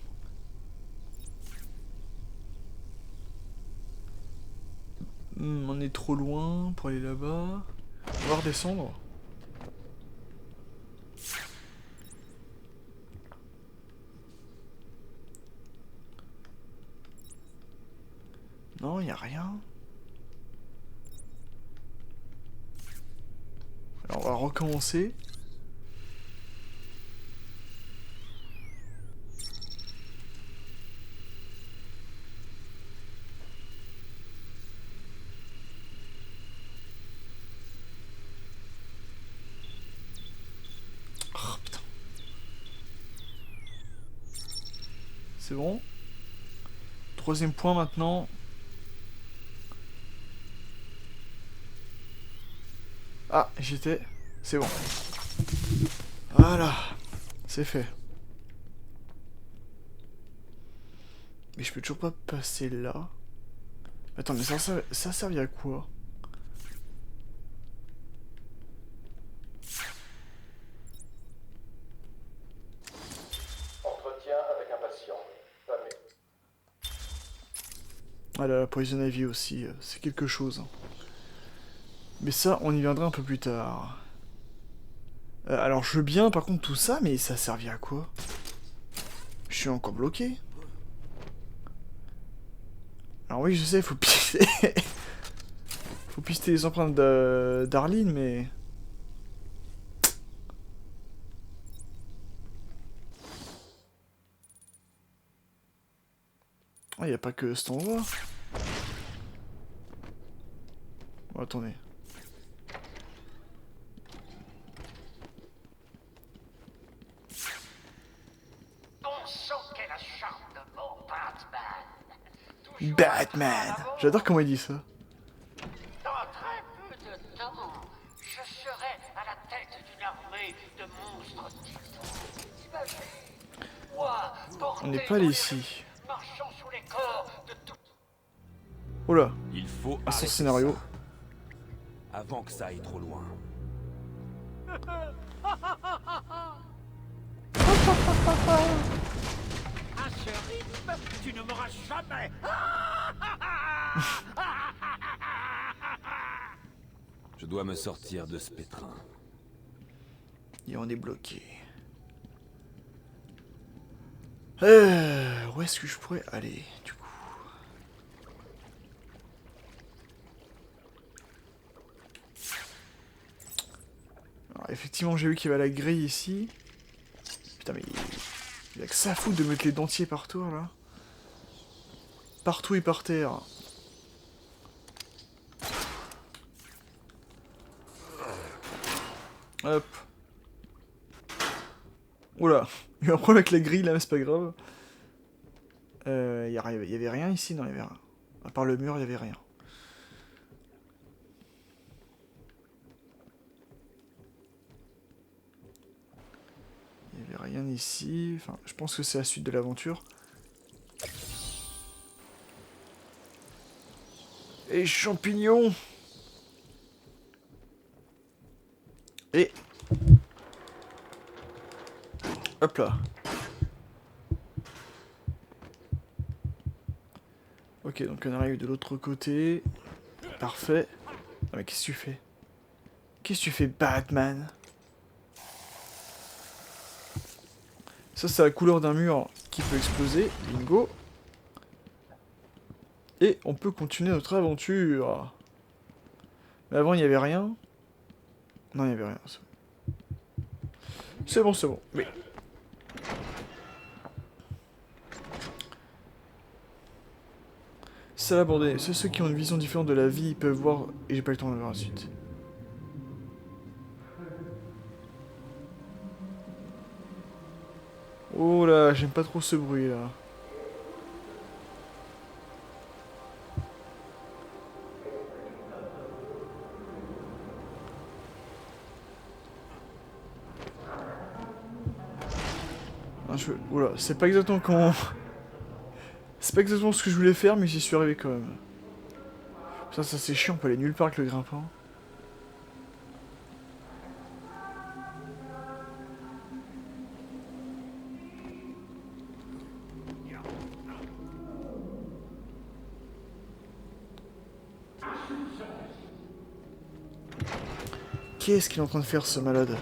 On est trop loin pour aller là-bas. On va redescendre. Non, y a rien. Alors on va recommencer. Oh putain. C'est bon. Troisième point maintenant. Ah, j'étais. C'est bon. Voilà. C'est fait. Mais je peux toujours pas passer là. Attends, mais ça servait à quoi? Entretien avec un patient. Fermé. Ah là, la Poison Ivy aussi, c'est quelque chose. Mais ça, on y viendra un peu plus tard. Alors, je veux bien, par contre, tout ça, mais ça servait à quoi? Je suis encore bloqué. Alors oui, je sais, faut pister... faut pister les empreintes d'Arline, mais... Ah, y a pas que cet endroit. Bon, attendez. Bon sang, quel acharnement, Batman! Batman! J'adore comment il dit ça. Dans très peu de temps, je serai à la tête d'une armée de monstres titans. Imaginez, moi, On n'est pas allé ici. marchant sous les corps de tout... Oh là. Il faut à son arrêter scénario. ça, avant que ça aille trop loin. À ce rythme, tu ne m'auras jamais. Je dois me sortir de ce pétrin. Et on est bloqué. Où est-ce que je pourrais aller, du coup? Alors, effectivement, j'ai vu qu'il y avait la grille ici. Putain, mais il a que ça à foutre de mettre les dentiers partout, là. Partout et par terre. Hop. Oula, il y a un problème avec la grille là, mais c'est pas grave. Il y avait rien ici? Non, il y avait rien. À part le mur, il y avait rien. Il y avait rien ici. Enfin, je pense que c'est la suite de l'aventure. Et champignons! Et... hop là. Ok, donc on arrive de l'autre côté. Parfait. Ah mais qu'est-ce que tu fais? Qu'est-ce que tu fais, Batman? Ça, c'est la couleur d'un mur qui peut exploser. Bingo. Et on peut continuer notre aventure. Mais avant, il n'y avait rien. Non, il n'y avait rien. C'est bon, c'est bon. Oui. Salle abordée. C'est ceux qui ont une vision différente de la vie, ils peuvent voir... Et j'ai pas eu le temps de voir la suite. Oh là, j'aime pas trop ce bruit là. Oula, c'est pas exactement comment... C'est pas exactement ce que je voulais faire, mais j'y suis arrivé quand même. Ça c'est chiant, on peut aller nulle part avec le grimpant. Qu'est-ce qu'il est en train de faire, ce malade?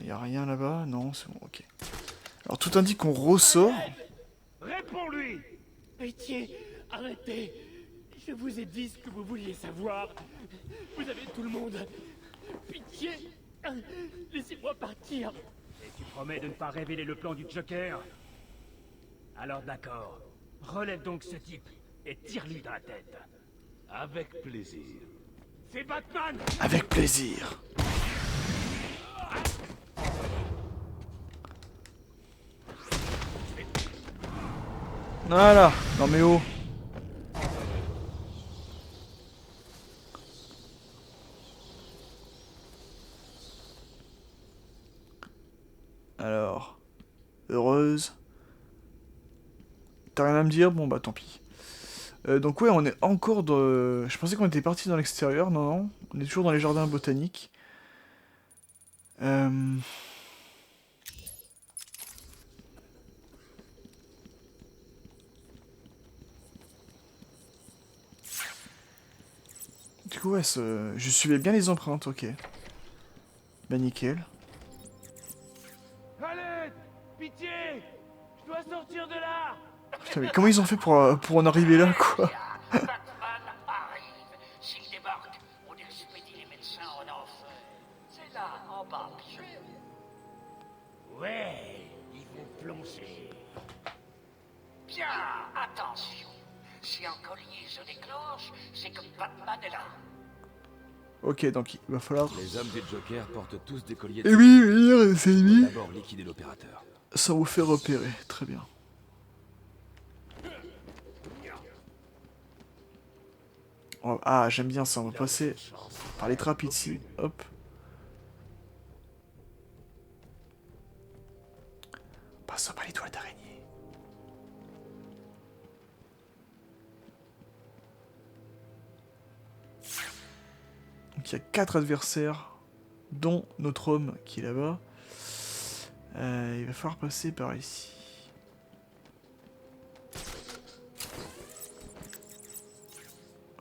Y a rien là-bas? Non, c'est bon, ok. Alors tout indique qu'on ressort. Réponds-lui! Pitié, arrêtez! Je vous ai dit ce que vous vouliez savoir. Vous avez tout le monde. Pitié! Laissez-moi partir. Et tu promets de ne pas révéler le plan du Joker? Alors d'accord. Relève donc ce type et tire-lui dans la tête. Avec plaisir. C'est Batman! Avec plaisir. Voilà. Non mais oh. Alors. Heureuse. T'as rien à me dire? Bon bah tant pis. Donc ouais, on est encore dans... Je pensais qu'on était parti dans l'extérieur. Non, non. On est toujours dans les jardins botaniques. Du coup, ouais, je suivais bien les empreintes, ok. Bah nickel. Allez! Pitié! Je dois sortir de là! Putain, mais comment ils ont fait pour en arriver là, quoi? Batman arrive. S'il débarque, on expédie les médecins en enfer. C'est là, en bas, monsieur. Ouais, ils vont plonger. Bien, attention. Si un collier se déclenche, c'est que Batman est là. Ok, donc il va falloir... Les hommes du Joker portent tous des colliers Eh oui, oui, c'est lui. D'abord liquider l'opérateur. Ça vous fait repérer, très bien. Oh, ah, j'aime bien ça, on va passer par les trappes ici, hop. Passe par les toiles d'araignée. Donc il y a 4 adversaires, dont notre homme qui est là-bas. Il va falloir passer par ici.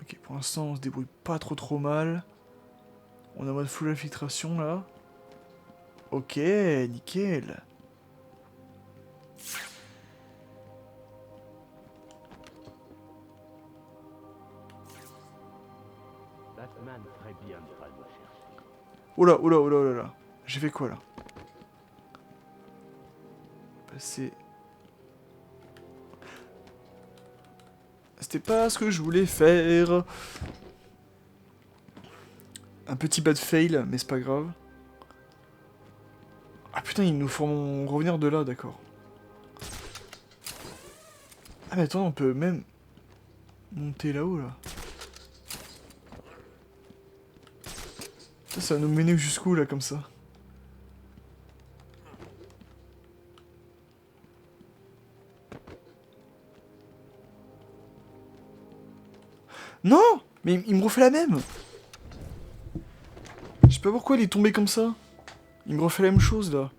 Ok, pour l'instant on se débrouille pas trop mal. On est en mode full infiltration là. Ok, nickel. Batman ferait bien de pas nous chercher. Oula, oula, oula, oula, là. J'ai fait quoi là? Passer. C'était pas ce que je voulais faire. Un petit bad fail, mais c'est pas grave. Ah putain, ils nous font revenir de là, d'accord. Ah mais attends, on peut même monter là-haut là. Ça va nous mener jusqu'où là comme ça? Non! Mais il me refait la même! Je sais pas pourquoi il est tombé comme ça. Il me refait la même chose là.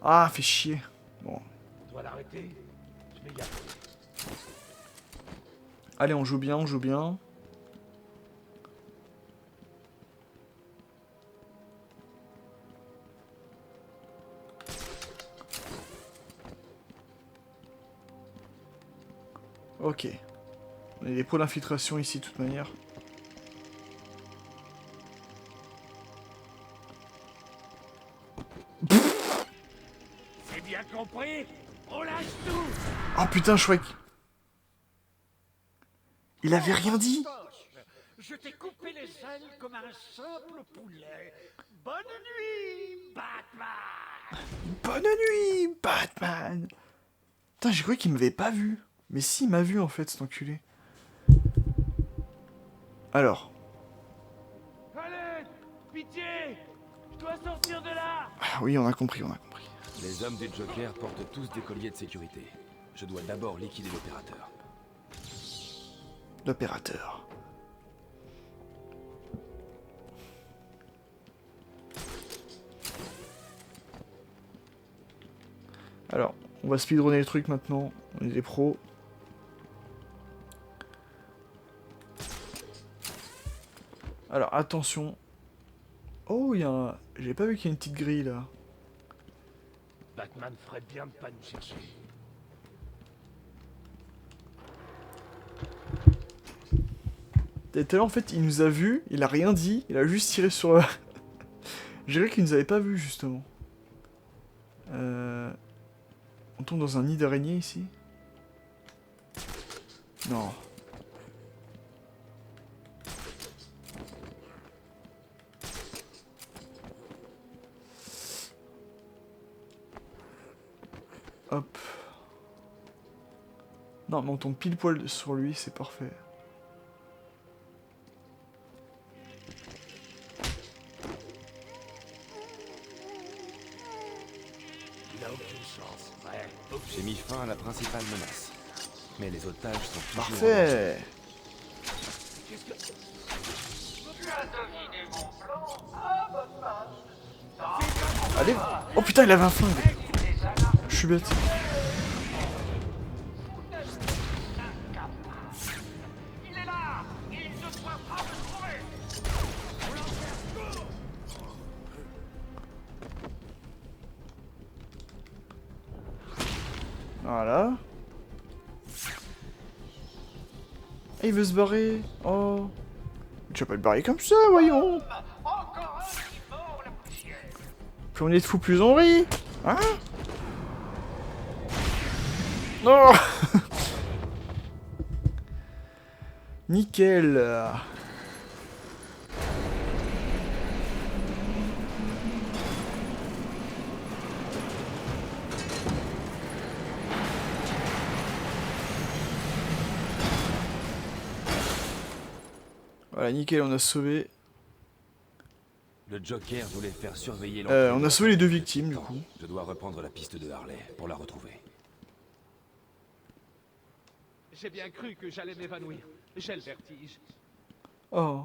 Ah, fait chier. Bon. On doit l'arrêter. Je vais y aller. Allez, on joue bien, on joue bien. Ok. On a des pros d'infiltration ici de toute manière. C'est bien compris. On lâche tout. Oh putain, je croyais il avait rien dit. Je t'ai coupé les ailes comme un simple poulet. Bonne nuit, Batman. Bonne nuit, Batman. Putain, j'ai cru qu'il m'avait pas vu. Mais si, il m'a vu en fait, cet enculé. Alors. Allez, pitié. Je dois sortir de là. Ah oui, on a compris, on a compris. Les hommes du Joker portent tous des colliers de sécurité. Je dois d'abord liquider l'opérateur. L'opérateur. Alors, on va speedrunner les trucs maintenant. On est des pros. Alors, attention. Oh, il y a un... J'avais pas vu qu'il y a une petite grille, là. Batman ferait bien de pas nous chercher. Tout à l'heure, en fait, il nous a vus, il a rien dit, il a juste tiré sur... Je dirais qu'il nous avait pas vus, justement. On tombe dans un nid d'araignée, ici. Non. Hop. Non, mais on tombe pile poil sur lui, c'est parfait. Il a aucune chance. Ouais. J'ai mis fin à la principale menace. Mais les otages sont toujours... Parfait. Qu'est-ce que... Tu as deviné mon plan, ah, Batman? Allez. Oh putain, il avait un flingue. Je suis bête. Il est là! Il ne doit pas me trouver! Voilà. Ah, il veut se barrer. Oh. Tu vas pas te barrer comme ça, voyons. Encore un qui mord la poussière! Plus on est de fou, plus on rit. Hein? Non. Nickel. Voilà, nickel, on a sauvé. Le Joker voulait faire surveiller On a sauvé les deux victimes, du coup. Je dois reprendre la piste de Harley pour la retrouver. J'ai bien cru que j'allais m'évanouir. J'ai le vertige. Oh.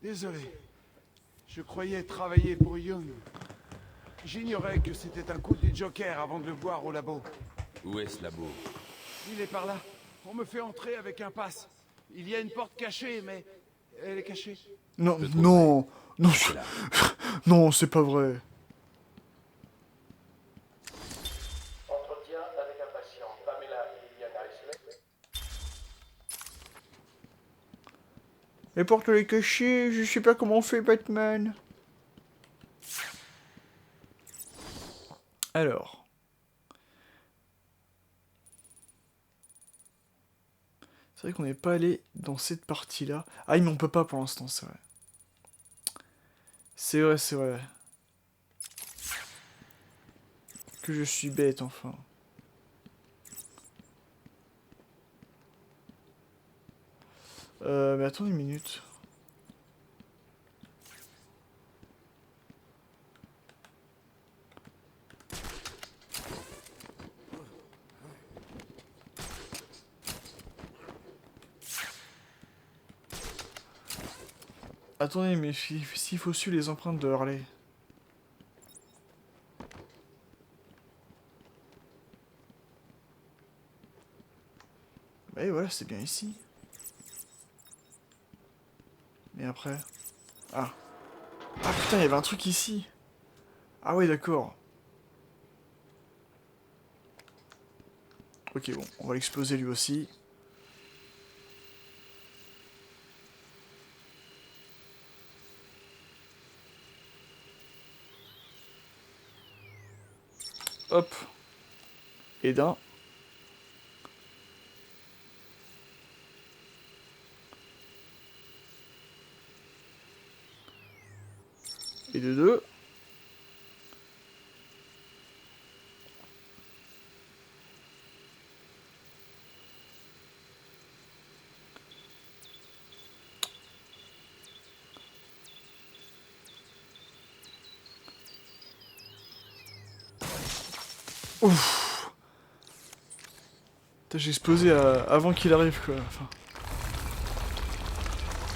Désolé. Je croyais travailler pour Young. J'ignorais que c'était un coup du Joker avant de le voir au labo. Où est ce labo? Il est par là. On me fait entrer avec un pass. Il y a une porte cachée, mais... Elle est cachée. Non, non, non, non, c'est pas vrai. Entretien avec un patient. Pamela et Liliana Isley. Les portes les cachées, je sais pas comment on fait, Batman. Alors. C'est vrai qu'on n'est pas allé dans cette partie-là. Ah, mais on peut pas pour l'instant, c'est vrai. C'est vrai, c'est vrai. Que je suis bête, enfin. Mais attends une minute. Attendez, mais s'il faut suivre les empreintes de Harley. Bah voilà, c'est bien ici. Mais après... Ah. Ah putain, il y avait un truc ici. Ah ouais, d'accord. Ok, bon, on va l'exploser lui aussi. Hop. Et d'un. Et de deux. Ouf. J'ai explosé avant qu'il arrive, quoi. Enfin,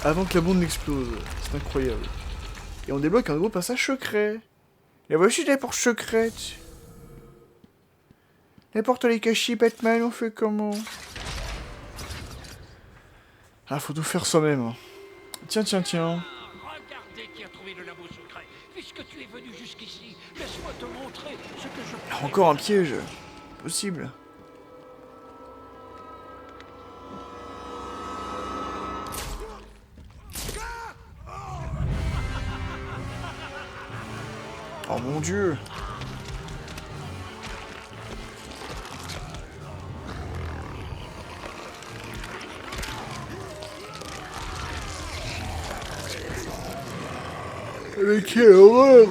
avant que la bombe n'explose. C'est incroyable. Et on débloque un nouveau passage secret. Et voici des portes secrètes. Les portes les cachées, Batman, on fait comment? Ah, faut tout faire soi-même. Hein. Tiens, tiens, tiens. Regardez qui a trouvé le labo secret. puisque tu es venu jusqu'ici, laisse-moi te montrer ce que je peux. Encore un piège. Possible. Oh mon Dieu. Mais quelle horreur!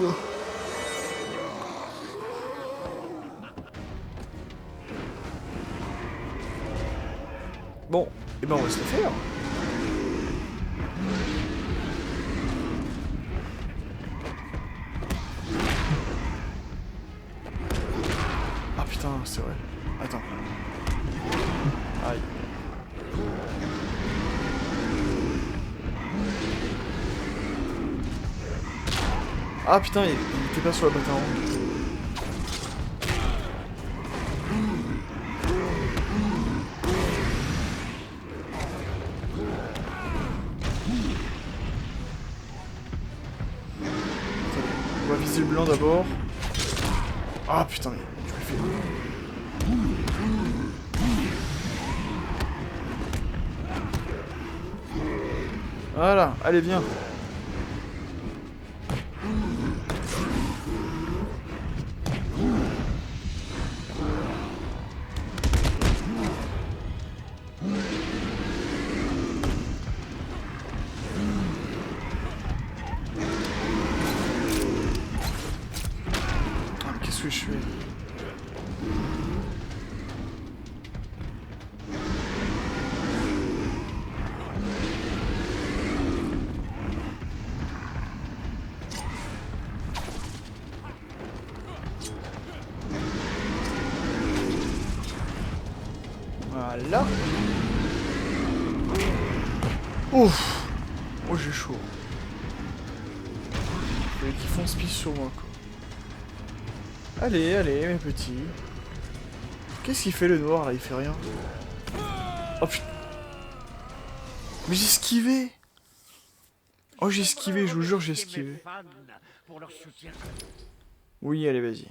Bon, et ben on va se le faire. Ah putain, c'est vrai. Attends. Aïe. Ah putain, il était pas sur la bataille en haut. On va viser le blanc d'abord. Ah putain, mais tu le fais. Voilà, allez viens. Qu'est-ce que je fais? Voilà. Ouf. Oh j'ai chaud. Il qui font speed sur moi quoi. Allez, allez mes petits. Qu'est-ce qu'il fait le noir là? Il fait rien. Oh putain. Mais j'ai esquivé. Oh j'ai esquivé, je vous jure j'ai esquivé. Oui allez vas-y.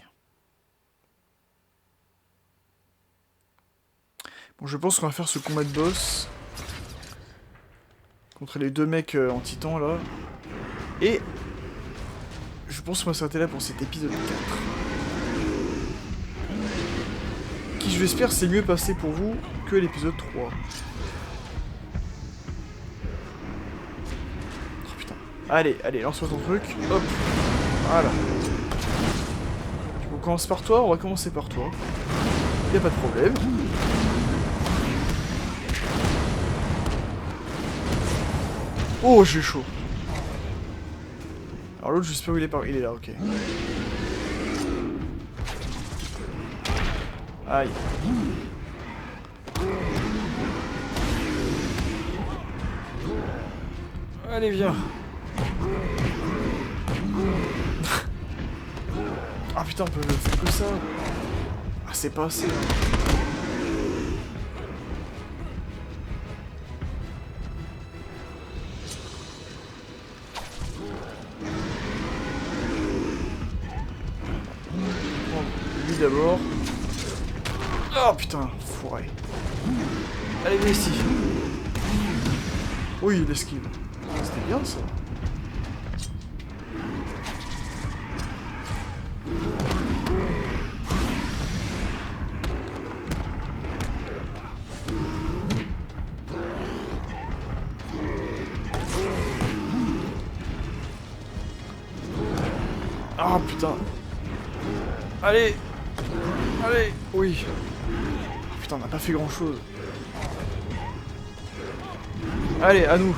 Bon je pense qu'on va faire ce combat de boss. Contre les deux mecs en titan là. Et je pense qu'on va s'arrêter là pour cet épisode 4. Qui je l'espère c'est mieux passé pour vous que l'épisode 3. Oh putain. Allez, allez, lance-toi ton truc. Hop. Voilà. On commence par toi, on va commencer par toi. Y'a pas de problème. Oh j'ai chaud. Alors l'autre je sais pas où il est par... Il est là, ok. Aïe. Allez viens. Ah putain on peut faire que ça. Ah c'est pas assez. Lui d'abord. Oh putain, fourré. Allez viens ici. Oui il esquive. C'était bien ça. Ah putain. Allez. Allez. Oui. Oh, putain on n'a pas fait grand chose. Allez à nous.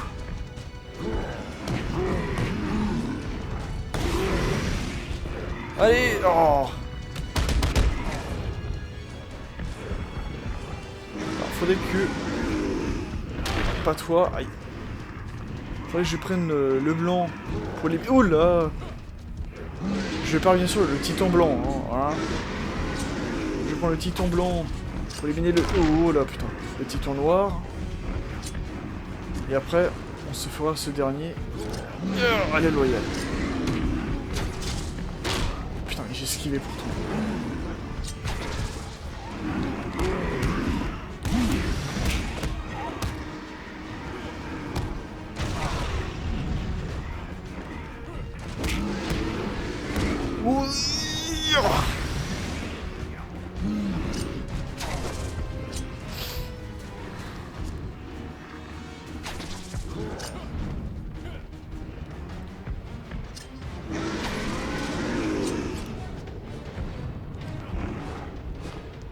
Allez. Oh. Alors, faudrait que... Pas toi. Aïe. Faudrait que je prenne le blanc pour les... Oh là. Je vais pas bien sûr le titan blanc, hein, voilà. Je prends le titan blanc pour éliminer le... Oh là putain, le titan noir. Et après, on se fera ce dernier. Allez loyal. esquivé pourtant.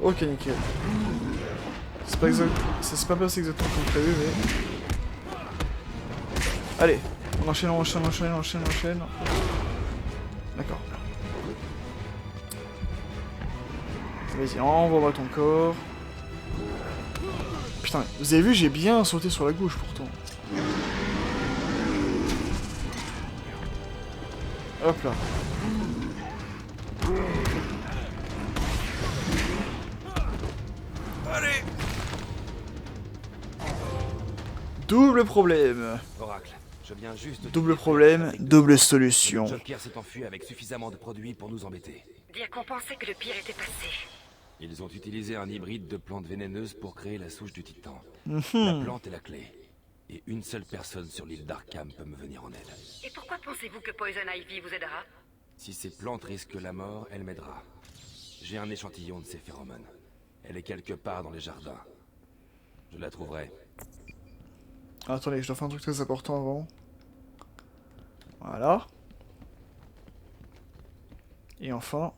Ok, nickel. C'est pas exact... Ça s'est pas passé exactement comme prévu, mais... Allez, on enchaîne, on enchaîne, on enchaîne, on enchaîne, on enchaîne. D'accord. Vas-y, envoie-moi ton corps. Putain, vous avez vu, j'ai bien sauté sur la gauche pourtant. Hop là. Allez. Double problème. Oracle, je viens juste de... Double problème, double solution. Joker s'est enfui avec suffisamment de produits pour nous embêter. Dire qu'on pensait que le pire était passé. Ils ont utilisé un hybride de plantes vénéneuses pour créer la souche du titan. Mhm. La plante est la clé. Et une seule personne sur l'île d'Arkham peut me venir en aide. Et pourquoi pensez-vous que Poison Ivy vous aidera? Si ces plantes risquent la mort, elle m'aidera. J'ai un échantillon de ces phéromones. Elle est quelque part dans les jardins. Je la trouverai. Ah, attendez, je dois faire un truc très important avant. Voilà. Et enfin...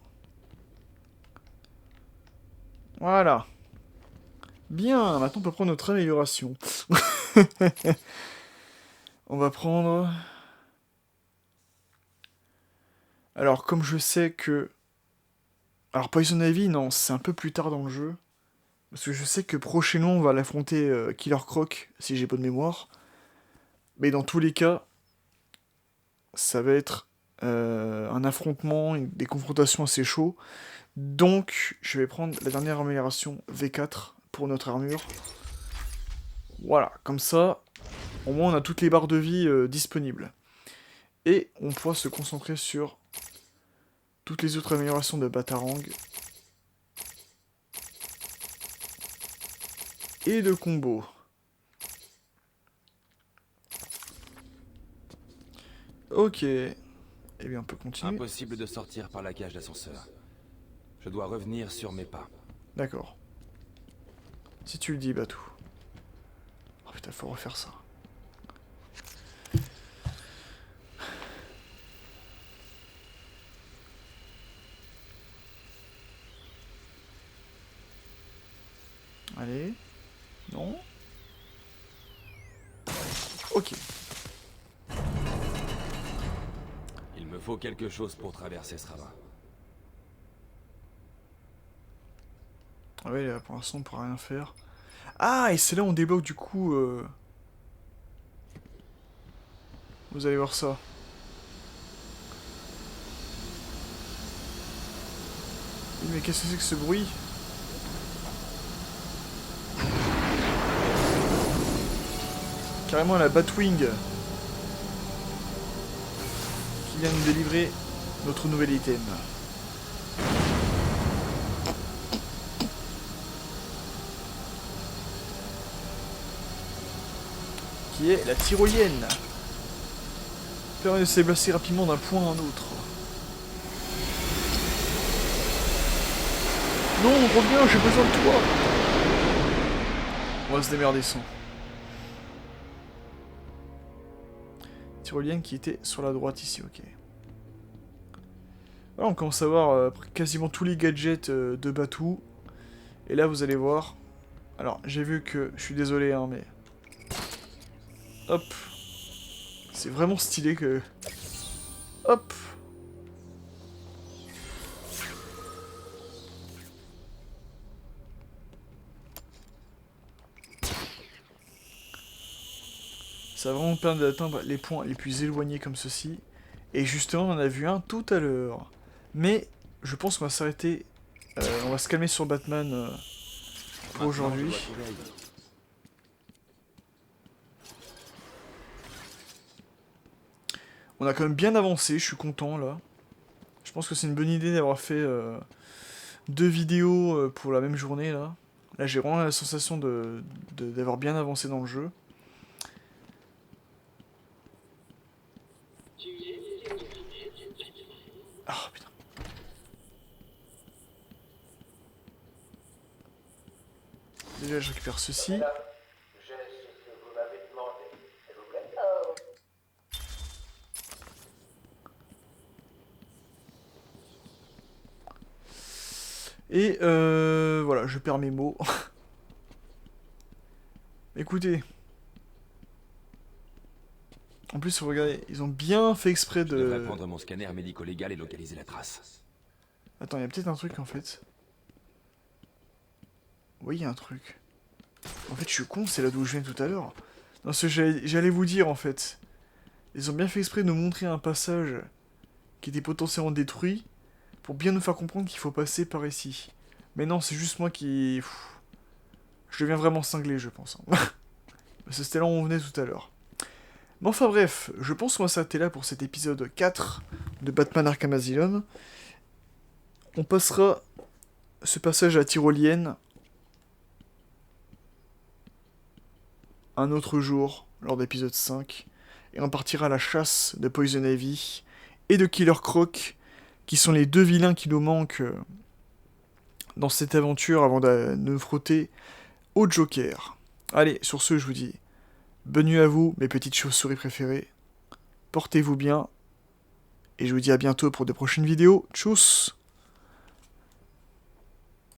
Voilà. Bien, maintenant on peut prendre notre amélioration. On va prendre... Alors, comme je sais que... Alors, Poison Ivy, non, c'est un peu plus tard dans le jeu. Parce que je sais que prochainement, on va l'affronter Killer Croc, si j'ai bonne mémoire. Mais dans tous les cas, ça va être un affrontement, des confrontations assez chauds. Donc, je vais prendre la dernière amélioration V4 pour notre armure. Voilà, comme ça, au moins on a toutes les barres de vie disponibles. Et on pourra se concentrer sur toutes les autres améliorations de Batarang. Et de combo. Ok. Eh bien, on peut continuer. Impossible de sortir par la cage d'ascenseur. Je dois revenir sur mes pas. D'accord. Si tu le dis, Batou. Oh putain, faut refaire ça. Allez. Non. Ok. Il me faut quelque chose pour traverser ce ravin. Ah ouais, là, pour l'instant, on pourra rien faire. Ah, et c'est là où on débloque du coup... Vous allez voir ça. Oui, mais qu'est-ce que c'est que ce bruit ? Carrément la Batwing qui vient nous délivrer notre nouvel item. Qui est la tyrolienne. Permet de se déplacer rapidement d'un point à un autre. Non, reviens, j'ai besoin de toi. On va se démerder sans. Tyrolienne qui était sur la droite ici, ok. Voilà, on commence à voir quasiment tous les gadgets de Batou. Et là, vous allez voir. Alors, j'ai vu que... Je suis désolé, hein, mais... Hop. C'est vraiment stylé que... Hop. Ça va vraiment permettre d'atteindre les points les plus éloignés comme ceci. Et justement, on en a vu un tout à l'heure. Mais je pense qu'on va s'arrêter... on va se calmer sur Batman pour aujourd'hui. On a quand même bien avancé, je suis content là. Je pense que c'est une bonne idée d'avoir fait 2 vidéos pour la même journée, là. Là, j'ai vraiment la sensation d'avoir bien avancé dans le jeu. Ah, putain. Déjà, je récupère ceci. J'ai ce que vous m'avez demandé, s'il vous plaît. Et voilà, je perds mes mots. Écoutez. En plus, regardez, ils ont bien fait exprès Je devrais de... prendre mon scanner médico-légal et localiser la trace. Attends, il y a peut-être un truc en fait. Oui, il y a un truc. En fait, je suis con, c'est là d'où je viens tout à l'heure. Non, ce que j'allais vous dire en fait. Ils ont bien fait exprès de nous montrer un passage qui était potentiellement détruit pour bien nous faire comprendre qu'il faut passer par ici. Mais non, c'est juste moi qui... Je deviens vraiment cinglé, je pense. C'était là où on venait tout à l'heure. Mais enfin bref, je pense qu'on va s'arrêter là pour cet épisode 4 de Batman Arkham Asylum. On passera ce passage à Tyrolienne un autre jour, lors d'épisode 5, et on partira à la chasse de Poison Ivy et de Killer Croc, qui sont les 2 vilains qui nous manquent dans cette aventure avant de nous frotter au Joker. Allez, sur ce, je vous dis bonne nuit à vous, mes petites chauves-souris préférées. Portez-vous bien, et je vous dis à bientôt pour de prochaines vidéos. Tchuss!